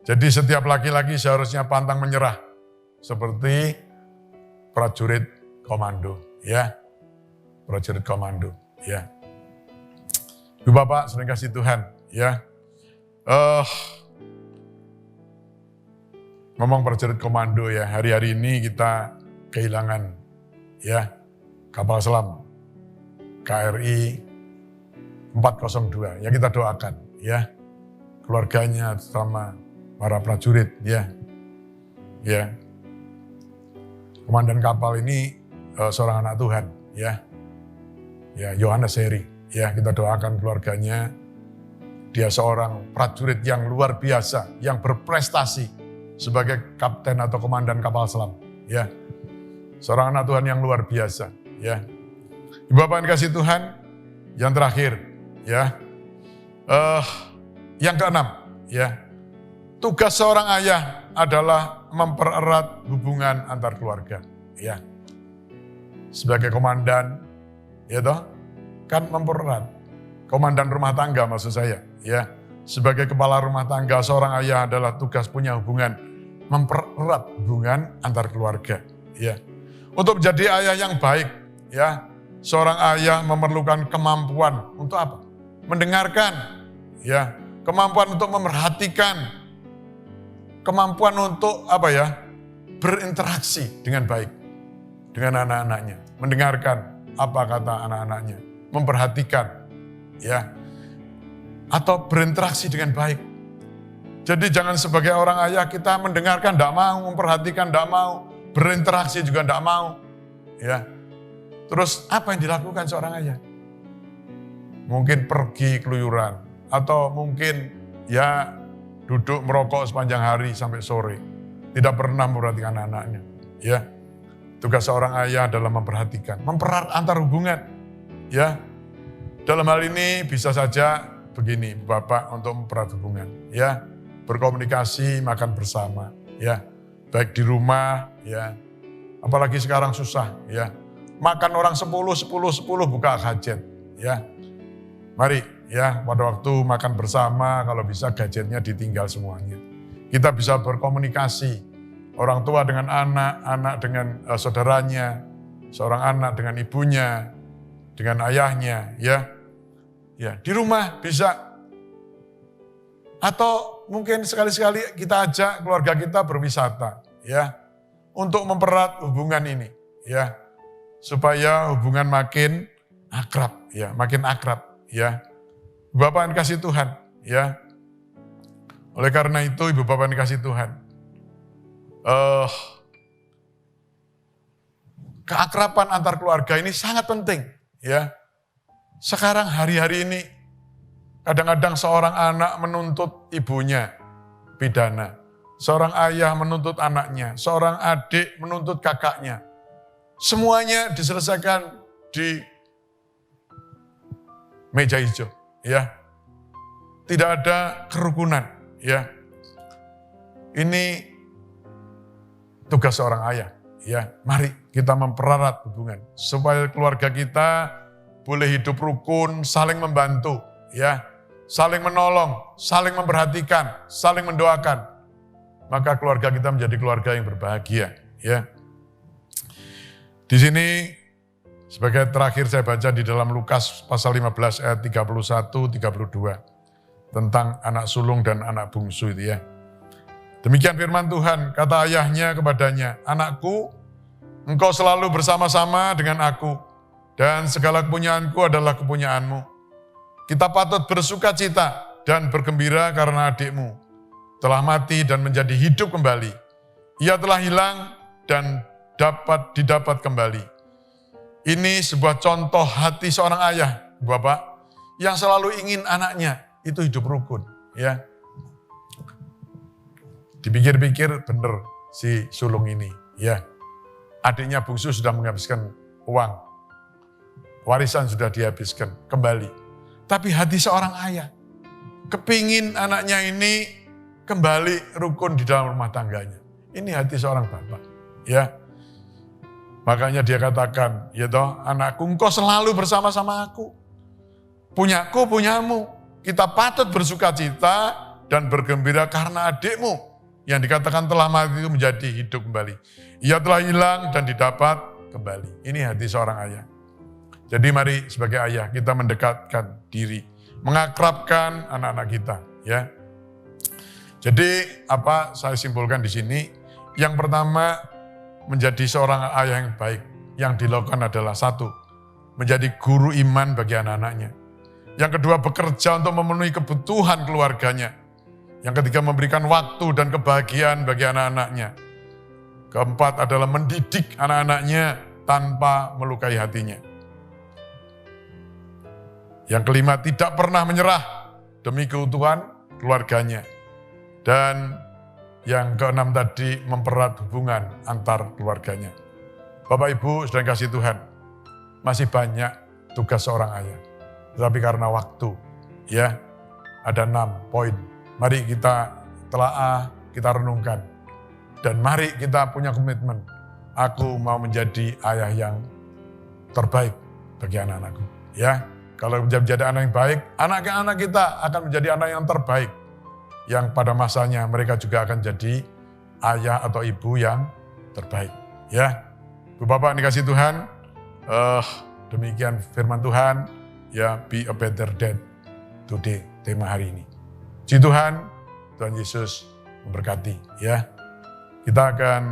Jadi setiap laki-laki seharusnya pantang menyerah seperti prajurit komando, ya. Prajurit komando, ya. Ibu Bapak sering kasih Tuhan, ya. Ngomong prajurit komando, ya. Hari-hari ini kita kehilangan, ya, kapal selam KRI 402. Ya, kita doakan, ya. Keluarganya sama para prajurit, ya. Ya. Komandan kapal ini seorang anak Tuhan, ya. Ya, Yohanes Heri, ya, kita doakan keluarganya. Dia seorang prajurit yang luar biasa, yang berprestasi sebagai kapten atau komandan kapal selam, ya. Seorang anak Tuhan yang luar biasa, ya. Ibu Bapak yang kasih Tuhan, yang terakhir, ya. Yang keenam, ya. Tugas seorang ayah adalah mempererat hubungan antar keluarga, ya. Sebagai komandan, ya toh, kan mempererat. Komandan rumah tangga maksud saya, ya. Sebagai kepala rumah tangga, seorang ayah adalah tugas punya hubungan, mempererat hubungan antar keluarga, ya. Untuk menjadi ayah yang baik, ya, seorang ayah memerlukan kemampuan untuk apa? Mendengarkan, ya, kemampuan untuk memerhatikan, kemampuan untuk apa ya? Berinteraksi dengan baik dengan anak-anaknya, mendengarkan apa kata anak-anaknya, memperhatikan, ya, atau berinteraksi dengan baik. Jadi jangan sebagai orang ayah kita mendengarkan tidak mau, memperhatikan tidak mau, berinteraksi juga tidak mau, ya. Terus apa yang dilakukan seorang ayah? Mungkin pergi keluyuran, atau mungkin ya duduk merokok sepanjang hari sampai sore, tidak pernah memperhatikan anak-anaknya, ya. Tugas seorang ayah adalah memperhatikan, mempererat antar hubungan, ya. Dalam hal ini bisa saja begini, Bapak, untuk mempererat hubungan, ya. Berkomunikasi, makan bersama, ya. Baik di rumah, ya. Apalagi sekarang susah, ya. Makan orang 10 buka gadget, ya. Mari, ya, pada waktu makan bersama, kalau bisa gadgetnya ditinggal semuanya. Kita bisa berkomunikasi, orang tua dengan anak, anak dengan saudaranya, seorang anak dengan ibunya, dengan ayahnya, ya. Ya, di rumah bisa. Atau mungkin sekali-sekali kita ajak keluarga kita berwisata, ya. Untuk mempererat hubungan ini, ya. Supaya hubungan makin akrab, ya, makin akrab, ya. Bapak yang kasih Tuhan, ya. Oleh karena itu, Ibu Bapak yang kasih Tuhan, keakraban antar keluarga ini sangat penting, ya. Sekarang hari-hari ini kadang-kadang seorang anak menuntut ibunya pidana, seorang ayah menuntut anaknya, seorang adik menuntut kakaknya. Semuanya diselesaikan di meja hijau, ya. Tidak ada kerukunan, ya. Ini tugas seorang ayah, ya. Mari kita mempererat hubungan supaya keluarga kita boleh hidup rukun, saling membantu, ya, saling menolong, saling memperhatikan, saling mendoakan. Maka keluarga kita menjadi keluarga yang berbahagia, ya. Di sini sebagai terakhir saya baca di dalam Lukas pasal 15 ayat 31-32 tentang anak sulung dan anak bungsu itu, ya. Demikian firman Tuhan, kata ayahnya kepadanya, "Anakku, engkau selalu bersama-sama dengan aku, dan segala kepunyaanku adalah kepunyaanmu. Kita patut bersuka cita dan bergembira karena adikmu telah mati dan menjadi hidup kembali. Ia telah hilang dan didapat kembali." Ini sebuah contoh hati seorang ayah, Bapak, yang selalu ingin anaknya itu hidup rukun, ya. Dipikir-pikir benar si sulung ini, ya. Adiknya bungsu sudah menghabiskan uang. Warisan sudah dihabiskan kembali. Tapi hati seorang ayah kepingin anaknya ini kembali rukun di dalam rumah tangganya. Ini hati seorang bapak. Ya, makanya dia katakan, ya toh, anakku, engkau selalu bersama-sama aku. Punyaku, punyamu. Kita patut bersuka cita dan bergembira karena adikmu yang dikatakan telah mati itu menjadi hidup kembali. Ia telah hilang dan didapat kembali. Ini hati seorang ayah. Jadi mari sebagai ayah kita mendekatkan diri, mengakrabkan anak-anak kita, ya. Jadi apa saya simpulkan di sini? Yang pertama, menjadi seorang ayah yang baik, yang dilakukan adalah satu, menjadi guru iman bagi anak-anaknya. Yang kedua, bekerja untuk memenuhi kebutuhan keluarganya. Yang ketiga, memberikan waktu dan kebahagiaan bagi anak-anaknya. Keempat adalah mendidik anak-anaknya tanpa melukai hatinya. Yang kelima, tidak pernah menyerah demi keutuhan keluarganya. Dan yang keenam tadi, mempererat hubungan antar keluarganya. Bapak Ibu, saudara yang kasih Tuhan, masih banyak tugas seorang ayah. Tetapi karena waktu, ya, ada 6 poin. Mari kita telaah, kita renungkan. Dan mari kita punya komitmen. Aku mau menjadi ayah yang terbaik bagi anak-anakku. Ya, kalau menjadi anak yang baik, anak-anak kita akan menjadi anak yang terbaik. Yang pada masanya mereka juga akan jadi ayah atau ibu yang terbaik. Ya, Ibu Bapak dikasih Tuhan, demikian firman Tuhan. Ya, be a better dad today, tema hari ini. Puji Tuhan, Tuhan Yesus memberkati. Ya, kita akan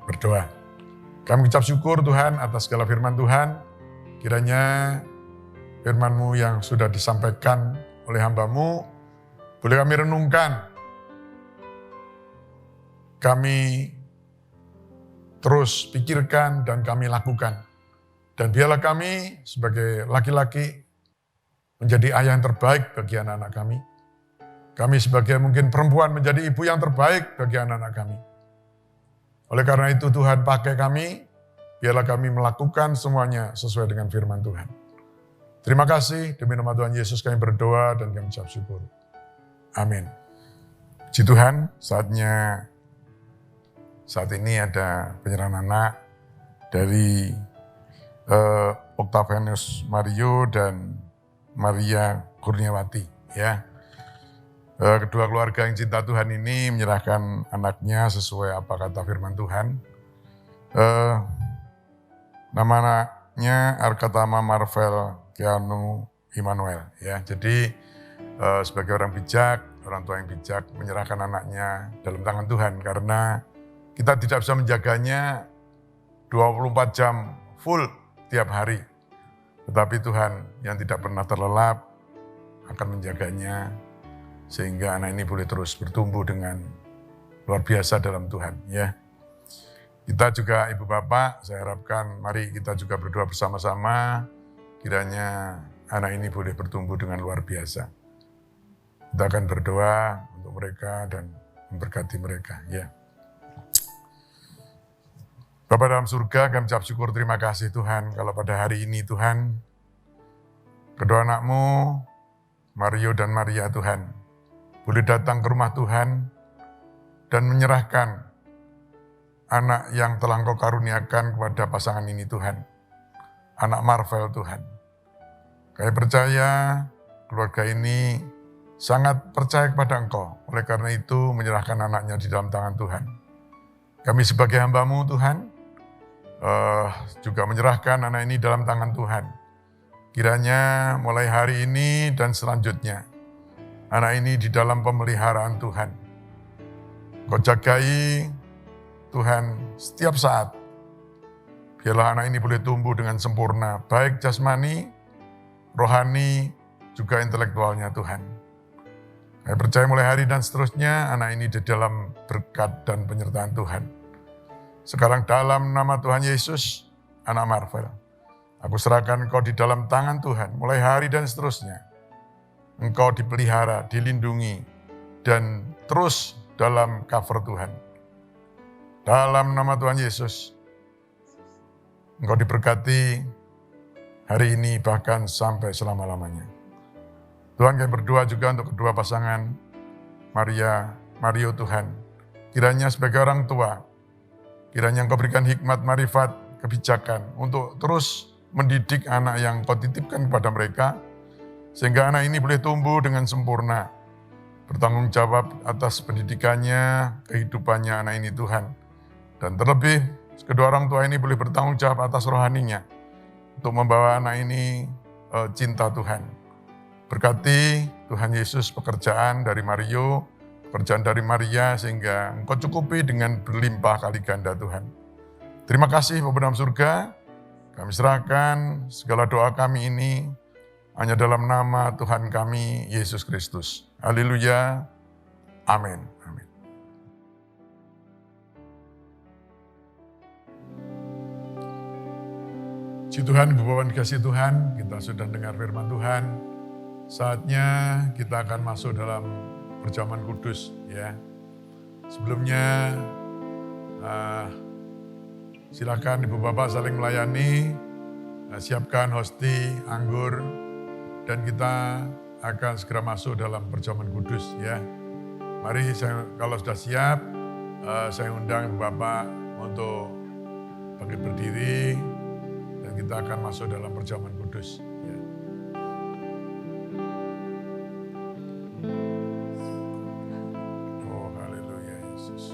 berdoa. Kami ucap syukur Tuhan atas segala firman Tuhan. Kiranya firman-Mu yang sudah disampaikan oleh hamba-Mu, boleh kami renungkan. Kami terus pikirkan dan kami lakukan. Dan biarlah kami sebagai laki-laki menjadi ayah yang terbaik bagi anak-anak kami. Kami sebagai mungkin perempuan menjadi ibu yang terbaik bagi anak-anak kami. Oleh karena itu Tuhan pakai kami, biarlah kami melakukan semuanya sesuai dengan firman Tuhan. Terima kasih, demi nama Tuhan Yesus kami berdoa dan kami ucap syukur. Amin. Puji Tuhan, saat ini ada penyerahan anak dari Octavianus Mario dan Maria Kurniawati. Ya, kedua keluarga yang cinta Tuhan ini menyerahkan anaknya sesuai apa kata firman Tuhan. Nama anaknya Arkatama Marvel Keanu Immanuel. Ya, jadi sebagai orang bijak, orang tua yang bijak menyerahkan anaknya dalam tangan Tuhan karena kita tidak bisa menjaganya 24 jam full tiap hari. Tetapi Tuhan yang tidak pernah terlelap akan menjaganya sehingga anak ini boleh terus bertumbuh dengan luar biasa dalam Tuhan. Ya, kita juga Ibu Bapak, saya harapkan mari kita juga berdoa bersama-sama kiranya anak ini boleh bertumbuh dengan luar biasa. Kita akan berdoa untuk mereka dan memberkati mereka. Ya. Bapa dalam surga, kami ucap syukur terima kasih Tuhan kalau pada hari ini Tuhan, kedua anak-Mu, Mario dan Maria Tuhan, boleh datang ke rumah Tuhan dan menyerahkan anak yang telah Engkau karuniakan kepada pasangan ini Tuhan, anak Marvel Tuhan. Kami percaya keluarga ini sangat percaya kepada Engkau, oleh karena itu menyerahkan anaknya di dalam tangan Tuhan. Kami sebagai hamba-Mu Tuhan, juga menyerahkan anak ini dalam tangan Tuhan. Kiranya mulai hari ini dan selanjutnya, anak ini di dalam pemeliharaan Tuhan. Kau jagai Tuhan setiap saat. Biarlah anak ini boleh tumbuh dengan sempurna, baik jasmani, rohani, juga intelektualnya Tuhan. Saya percaya mulai hari dan seterusnya, anak ini di dalam berkat dan penyertaan Tuhan. Sekarang dalam nama Tuhan Yesus, anak Marvel, aku serahkan Engkau di dalam tangan Tuhan, mulai hari dan seterusnya. Engkau dipelihara, dilindungi, dan terus dalam cover Tuhan. Dalam nama Tuhan Yesus, Engkau diberkati hari ini bahkan sampai selama-lamanya. Tuhan, kami berdoa juga untuk kedua pasangan Maria Mario Tuhan. Kiranya sebagai orang tua, kiranya Engkau berikan hikmat, marifat, kebijakan untuk terus mendidik anak yang Kau titipkan kepada mereka, sehingga anak ini boleh tumbuh dengan sempurna, bertanggung jawab atas pendidikannya, kehidupannya anak ini Tuhan. Dan terlebih, kedua orang tua ini boleh bertanggung jawab atas rohaninya, untuk membawa anak ini cinta Tuhan. Berkati Tuhan Yesus pekerjaan dari Mario, pekerjaan dari Maria, sehingga Engkau cukupi dengan berlimpah kali ganda Tuhan. Terima kasih Bapa dalam surga, kami serahkan segala doa kami ini hanya dalam nama Tuhan kami, Yesus Kristus. Haleluya. Amin. Amin. Puji Tuhan, Ibu Bapak dikasih Tuhan, kita sudah dengar firman Tuhan. Saatnya kita akan masuk dalam perjamuan kudus, ya. Sebelumnya, silakan Ibu Bapak saling melayani, siapkan hosti, anggur, dan kita akan segera masuk dalam perjamuan kudus, ya. Mari kalau sudah siap, saya undang Ibu Bapak untuk bangkit berdiri, dan kita akan masuk dalam perjamuan kudus. Ya. Oh, haleluya Yesus.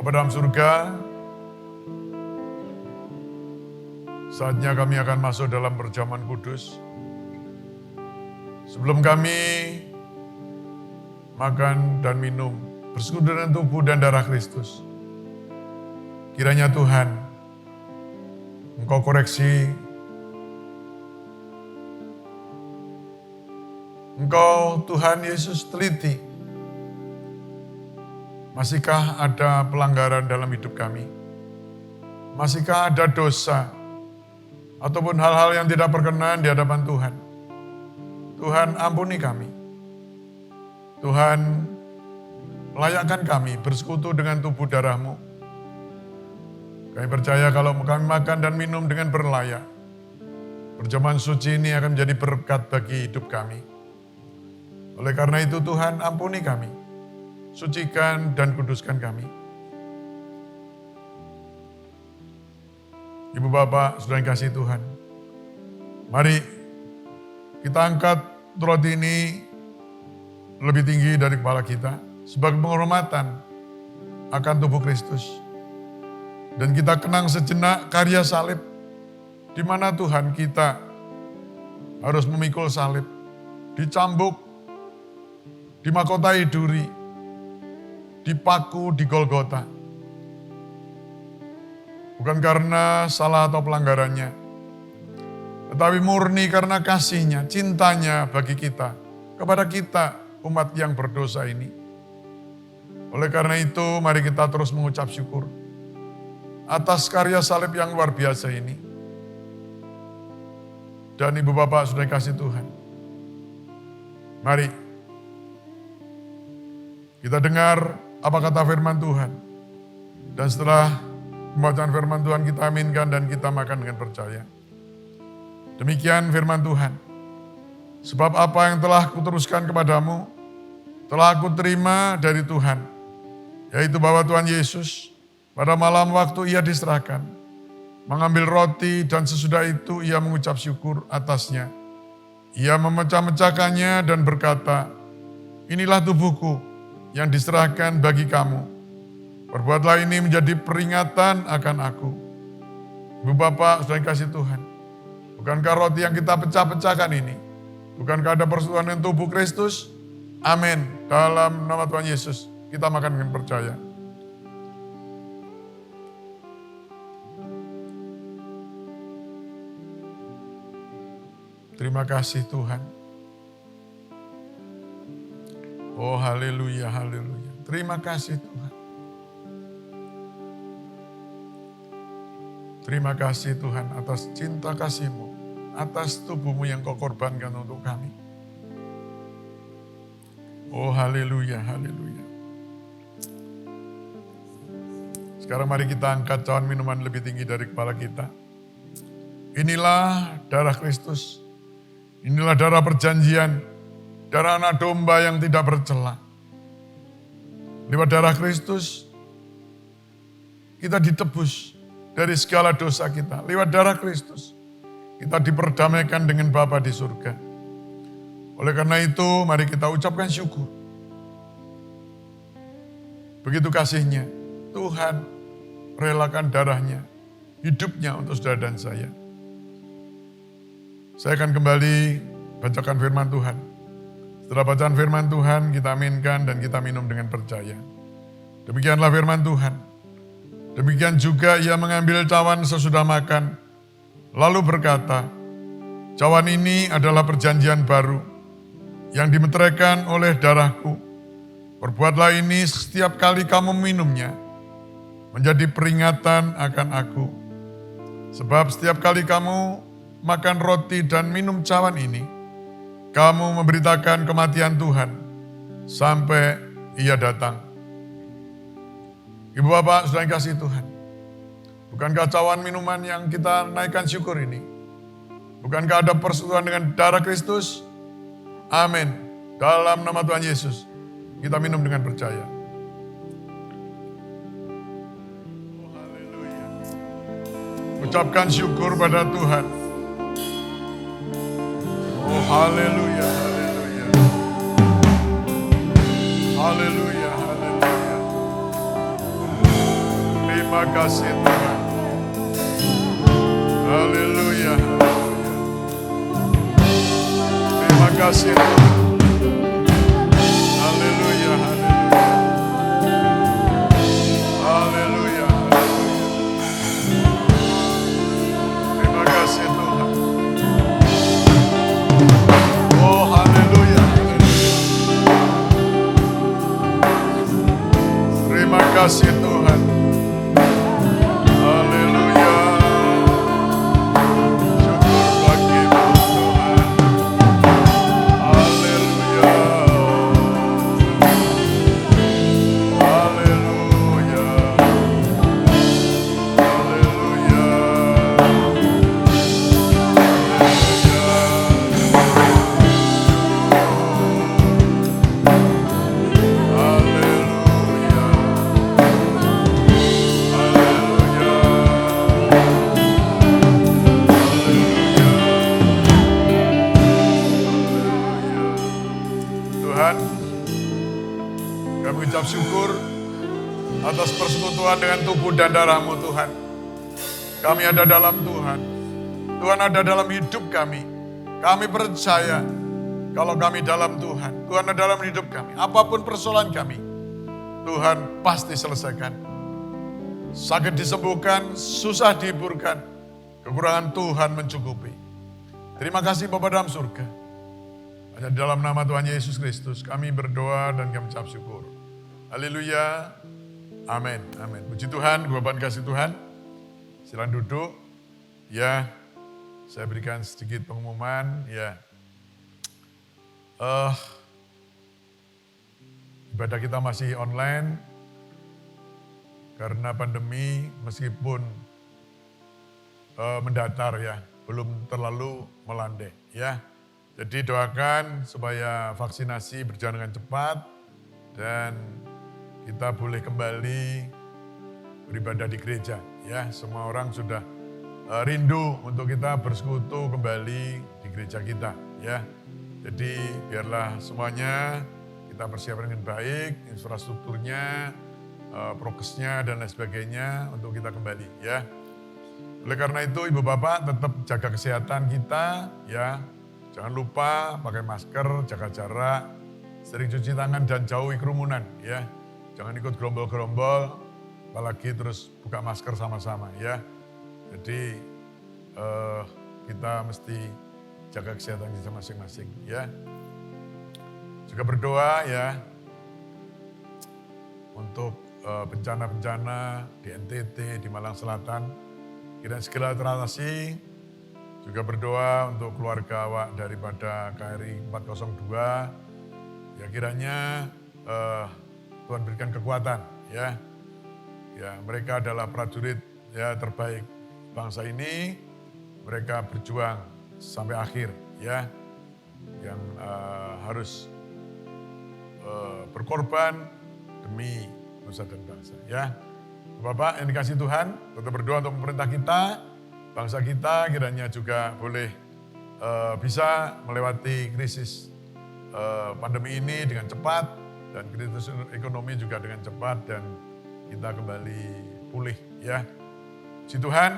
Bapa dalam surga, saatnya kami akan masuk dalam perjamuan kudus. Sebelum kami makan dan minum, bersekutu dengan tubuh dan darah Kristus, kiranya Tuhan, Engkau koreksi, Engkau Tuhan Yesus teliti. Masihkah ada pelanggaran dalam hidup kami? Masihkah ada dosa? Ataupun hal-hal yang tidak berkenan di hadapan Tuhan? Tuhan ampuni kami. Tuhan layakkan kami bersekutu dengan tubuh darah-Mu. Kami percaya kalau kami makan dan minum dengan berlayak, perjamuan suci ini akan menjadi berkat bagi hidup kami. Oleh karena itu Tuhan ampuni kami. sucikan dan kuduskan kami. Ibu Bapak, saudara yang kasih Tuhan, mari kita angkat roti ini lebih tinggi dari kepala kita sebagai penghormatan akan tubuh Kristus. Dan kita kenang sejenak karya salib, di mana Tuhan kita harus memikul salib, dicambuk, dimahkotai duri, dipaku di Golgota. Bukan karena salah atau pelanggarannya, tetapi murni karena kasihnya, cintanya bagi kita, kepada kita umat yang berdosa ini. Oleh karena itu, mari kita terus mengucap syukur atas karya salib yang luar biasa ini. Dan Ibu Bapak sudah kasih Tuhan, mari kita dengar apa kata firman Tuhan. Dan setelah pembacaan firman Tuhan kita aminkan dan kita makan dengan percaya. Demikian firman Tuhan. Sebab apa yang telah kuteruskan kepadamu, telah aku terima dari Tuhan. Yaitu bahwa Tuhan Yesus pada malam waktu ia diserahkan, mengambil roti dan sesudah itu ia mengucap syukur atasnya. Ia memecah-mecahkannya dan berkata, inilah tubuhku yang diserahkan bagi kamu. Perbuatlah ini menjadi peringatan akan aku. Ibu Bapak, saudara yang kasih Tuhan, bukankah roti yang kita pecah-pecahkan ini, bukankah ada persekutuan dengan tubuh Kristus? Amin. Dalam nama Tuhan Yesus, kita makan dengan percaya. Terima kasih Tuhan. Oh haleluya, haleluya. Terima kasih Tuhan. Terima kasih Tuhan atas cinta kasih-Mu, atas tubuh-Mu yang Kau korbankan untuk kami. Oh haleluya, haleluya. Sekarang mari kita angkat cawan minuman lebih tinggi dari kepala kita. Inilah darah Kristus. Inilah darah perjanjian. Darah anak domba yang tidak bercela. Lewat darah Kristus, kita ditebus dari segala dosa kita. Lewat darah Kristus, kita diperdamaikan dengan Bapa di surga. Oleh karena itu, mari kita ucapkan syukur. Begitu kasihnya, Tuhan relakan darahnya, hidupnya untuk saudara dan saya. Saya akan kembali bacakan firman Tuhan. Setelah bacaan firman Tuhan, kita aminkan dan kita minum dengan percaya. Demikianlah firman Tuhan. Demikian juga ia mengambil cawan sesudah makan, lalu berkata, cawan ini adalah perjanjian baru, yang dimeteraikan oleh darahku. Perbuatlah ini setiap kali kamu minumnya, menjadi peringatan akan aku. Sebab setiap kali kamu makan roti dan minum cawan ini, kamu memberitakan kematian Tuhan sampai ia datang. Ibu Bapak, saudara yang kasih Tuhan, bukankah cawan minuman yang kita naikkan syukur ini, bukankah ada persekutuan dengan darah Kristus? Amin. Dalam nama Tuhan Yesus, kita minum dengan percaya. Oh, haleluya. Ucapkan syukur pada Tuhan. Oh, haleluya, haleluya. Haleluya, haleluya. Terima kasih Tuhan. Haleluya, haleluya. Terima kasih Tuhan. Haleluya, haleluya. Haleluya, haleluya. Terima kasih Tuhan. Oh, haleluya. Terima kasih Tuhan. Haleluya. Syukur bagimu Tuhan. Haleluya. persekutuan dengan tubuh dan darah-Mu Tuhan. Kami ada dalam Tuhan. Tuhan ada dalam hidup kami. Kami percaya kalau kami dalam Tuhan. Tuhan ada dalam hidup kami. Apapun persoalan kami, Tuhan pasti selesaikan. Sakit disembuhkan, susah dihiburkan. Kekurangan Tuhan mencukupi. Terima kasih Bapa dalam surga. Hanya di dalam nama Tuhan Yesus Kristus kami berdoa dan kami ucap syukur. Haleluya. Amin. Amin. Puji Tuhan, Bapak kasih Tuhan. Silakan duduk. Ya, saya berikan sedikit pengumuman. Ya, ibadah kita masih online karena pandemi, meskipun mendatar ya, belum terlalu melandai ya. Jadi doakan supaya vaksinasi berjalan dengan cepat dan kita boleh kembali beribadah di gereja ya. Semua orang sudah rindu untuk kita bersekutu kembali di gereja kita ya. Jadi biarlah semuanya kita persiapkan dengan baik, infrastrukturnya, prokesnya dan lain sebagainya untuk kita kembali ya. Oleh karena itu Ibu Bapak tetap jaga kesehatan kita ya. Jangan lupa pakai masker, jaga jarak, sering cuci tangan dan jauhi kerumunan ya. Jangan ikut gerombol-gerombol, apalagi terus buka masker sama-sama ya. Jadi kita mesti jaga kesehatan kita masing-masing ya. Juga berdoa ya untuk bencana-bencana di NTT, di Malang Selatan. Kiranya segera teratasi. Juga berdoa untuk keluarga awak daripada KRI 402. Ya kiranya Tuhan berikan kekuatan ya. Ya mereka adalah prajurit ya terbaik bangsa ini. Mereka berjuang sampai akhir ya. Yang harus berkorban demi nusa dan bangsa ya. Bapak yang dikasih Tuhan, tetap berdoa untuk pemerintah kita, bangsa kita kiranya juga boleh bisa melewati krisis pandemi ini dengan cepat dan krisis ekonomi juga dengan cepat dan kita kembali pulih ya. Puji Tuhan,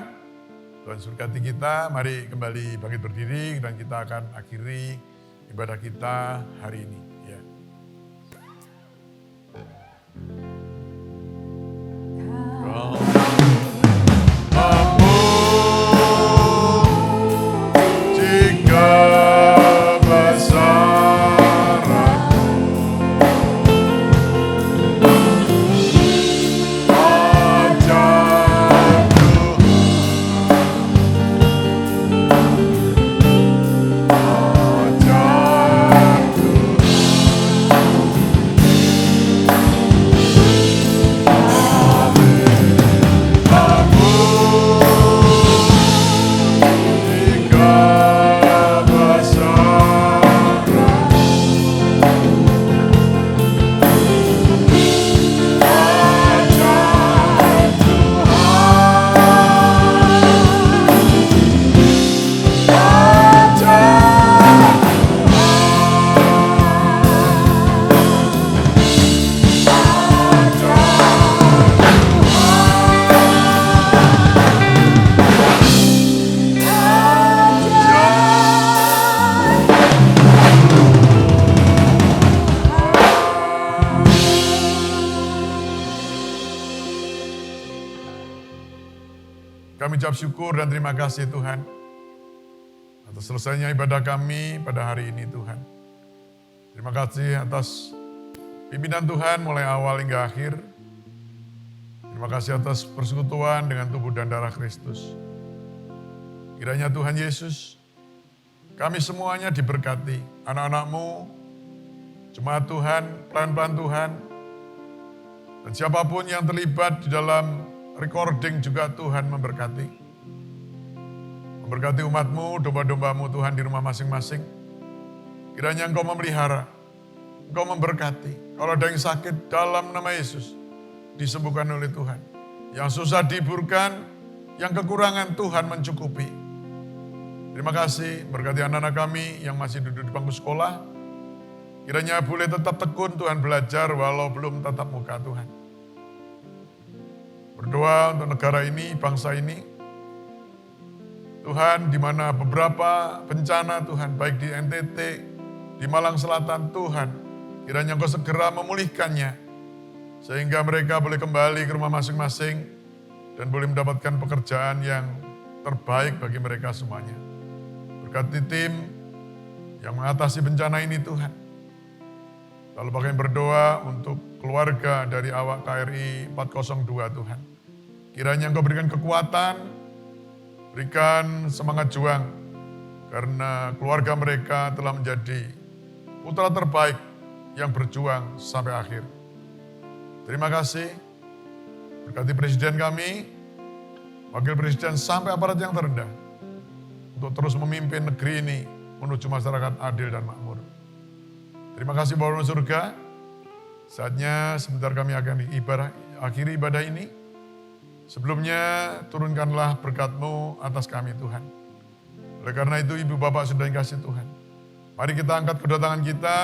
Tuhan surgati kita, mari kembali bangkit berdiri dan kita akan akhiri ibadah kita hari ini ya. Kami ucap syukur dan terima kasih Tuhan atas selesainya ibadah kami pada hari ini Tuhan. Terima kasih atas pimpinan Tuhan mulai awal hingga akhir. Terima kasih atas persekutuan dengan tubuh dan darah Kristus. Kiranya Tuhan Yesus, kami semuanya diberkati, anak-anak-Mu, jemaat Tuhan, pelayan-pelayan Tuhan, dan siapapun yang terlibat di dalam recording juga Tuhan memberkati. Memberkati umat-Mu, domba-domba-Mu Tuhan di rumah masing-masing. Kiranya Engkau memelihara, Engkau memberkati. Kalau ada yang sakit dalam nama Yesus, disembuhkan oleh Tuhan. Yang susah dihiburkan, yang kekurangan Tuhan mencukupi. Terima kasih, berkati anak-anak kami yang masih duduk di bangku sekolah. Kiranya boleh tetap tekun Tuhan belajar walau belum tatap muka Tuhan. berdoa untuk negara ini, bangsa ini. Tuhan, di mana beberapa bencana Tuhan, baik di NTT, di Malang Selatan Tuhan, kiranya Engkau segera memulihkannya, sehingga mereka boleh kembali ke rumah masing-masing, dan boleh mendapatkan pekerjaan yang terbaik bagi mereka semuanya. Berkati tim yang mengatasi bencana ini Tuhan. Lalu kami berdoa untuk keluarga dari awak KRI 402 Tuhan. Kiranya Engkau berikan kekuatan, berikan semangat juang, karena keluarga mereka telah menjadi putra terbaik yang berjuang sampai akhir. Terima kasih, berkati Presiden kami, Wakil Presiden sampai aparat yang terendah, untuk terus memimpin negeri ini menuju masyarakat adil dan makmur. Terima kasih Bapa di surga, saatnya sebentar kami akan akhiri ibadah ini. Sebelumnya turunkanlah berkat-Mu atas kami Tuhan. Oleh karena itu Ibu Bapak sudah dikasih Tuhan. Mari kita angkat kedatangan kita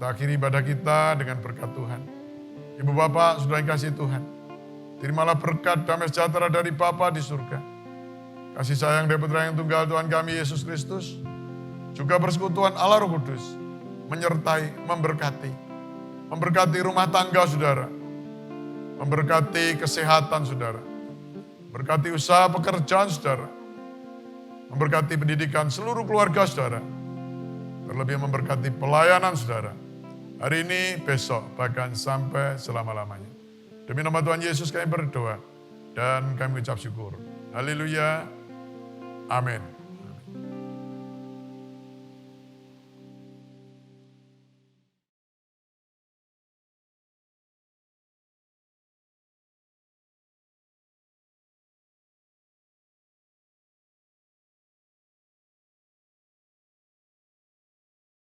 akhiri ibadah kita dengan berkat Tuhan. Ibu Bapak sudah dikasih Tuhan. Terimalah berkat damai sejahtera dari Bapa di surga. Kasih sayang dari Putra yang tunggal Tuhan kami Yesus Kristus. Juga persekutuan Allah Roh Kudus. Menyertai, memberkati. Memberkati rumah tangga saudara. Memberkati kesehatan saudara. Memberkati usaha pekerjaan saudara. Memberkati pendidikan seluruh keluarga saudara. Terlebih memberkati pelayanan saudara. Hari ini, besok, bahkan sampai selama-lamanya. Demi nama Tuhan Yesus kami berdoa dan kami ucap syukur. Haleluya. Amin.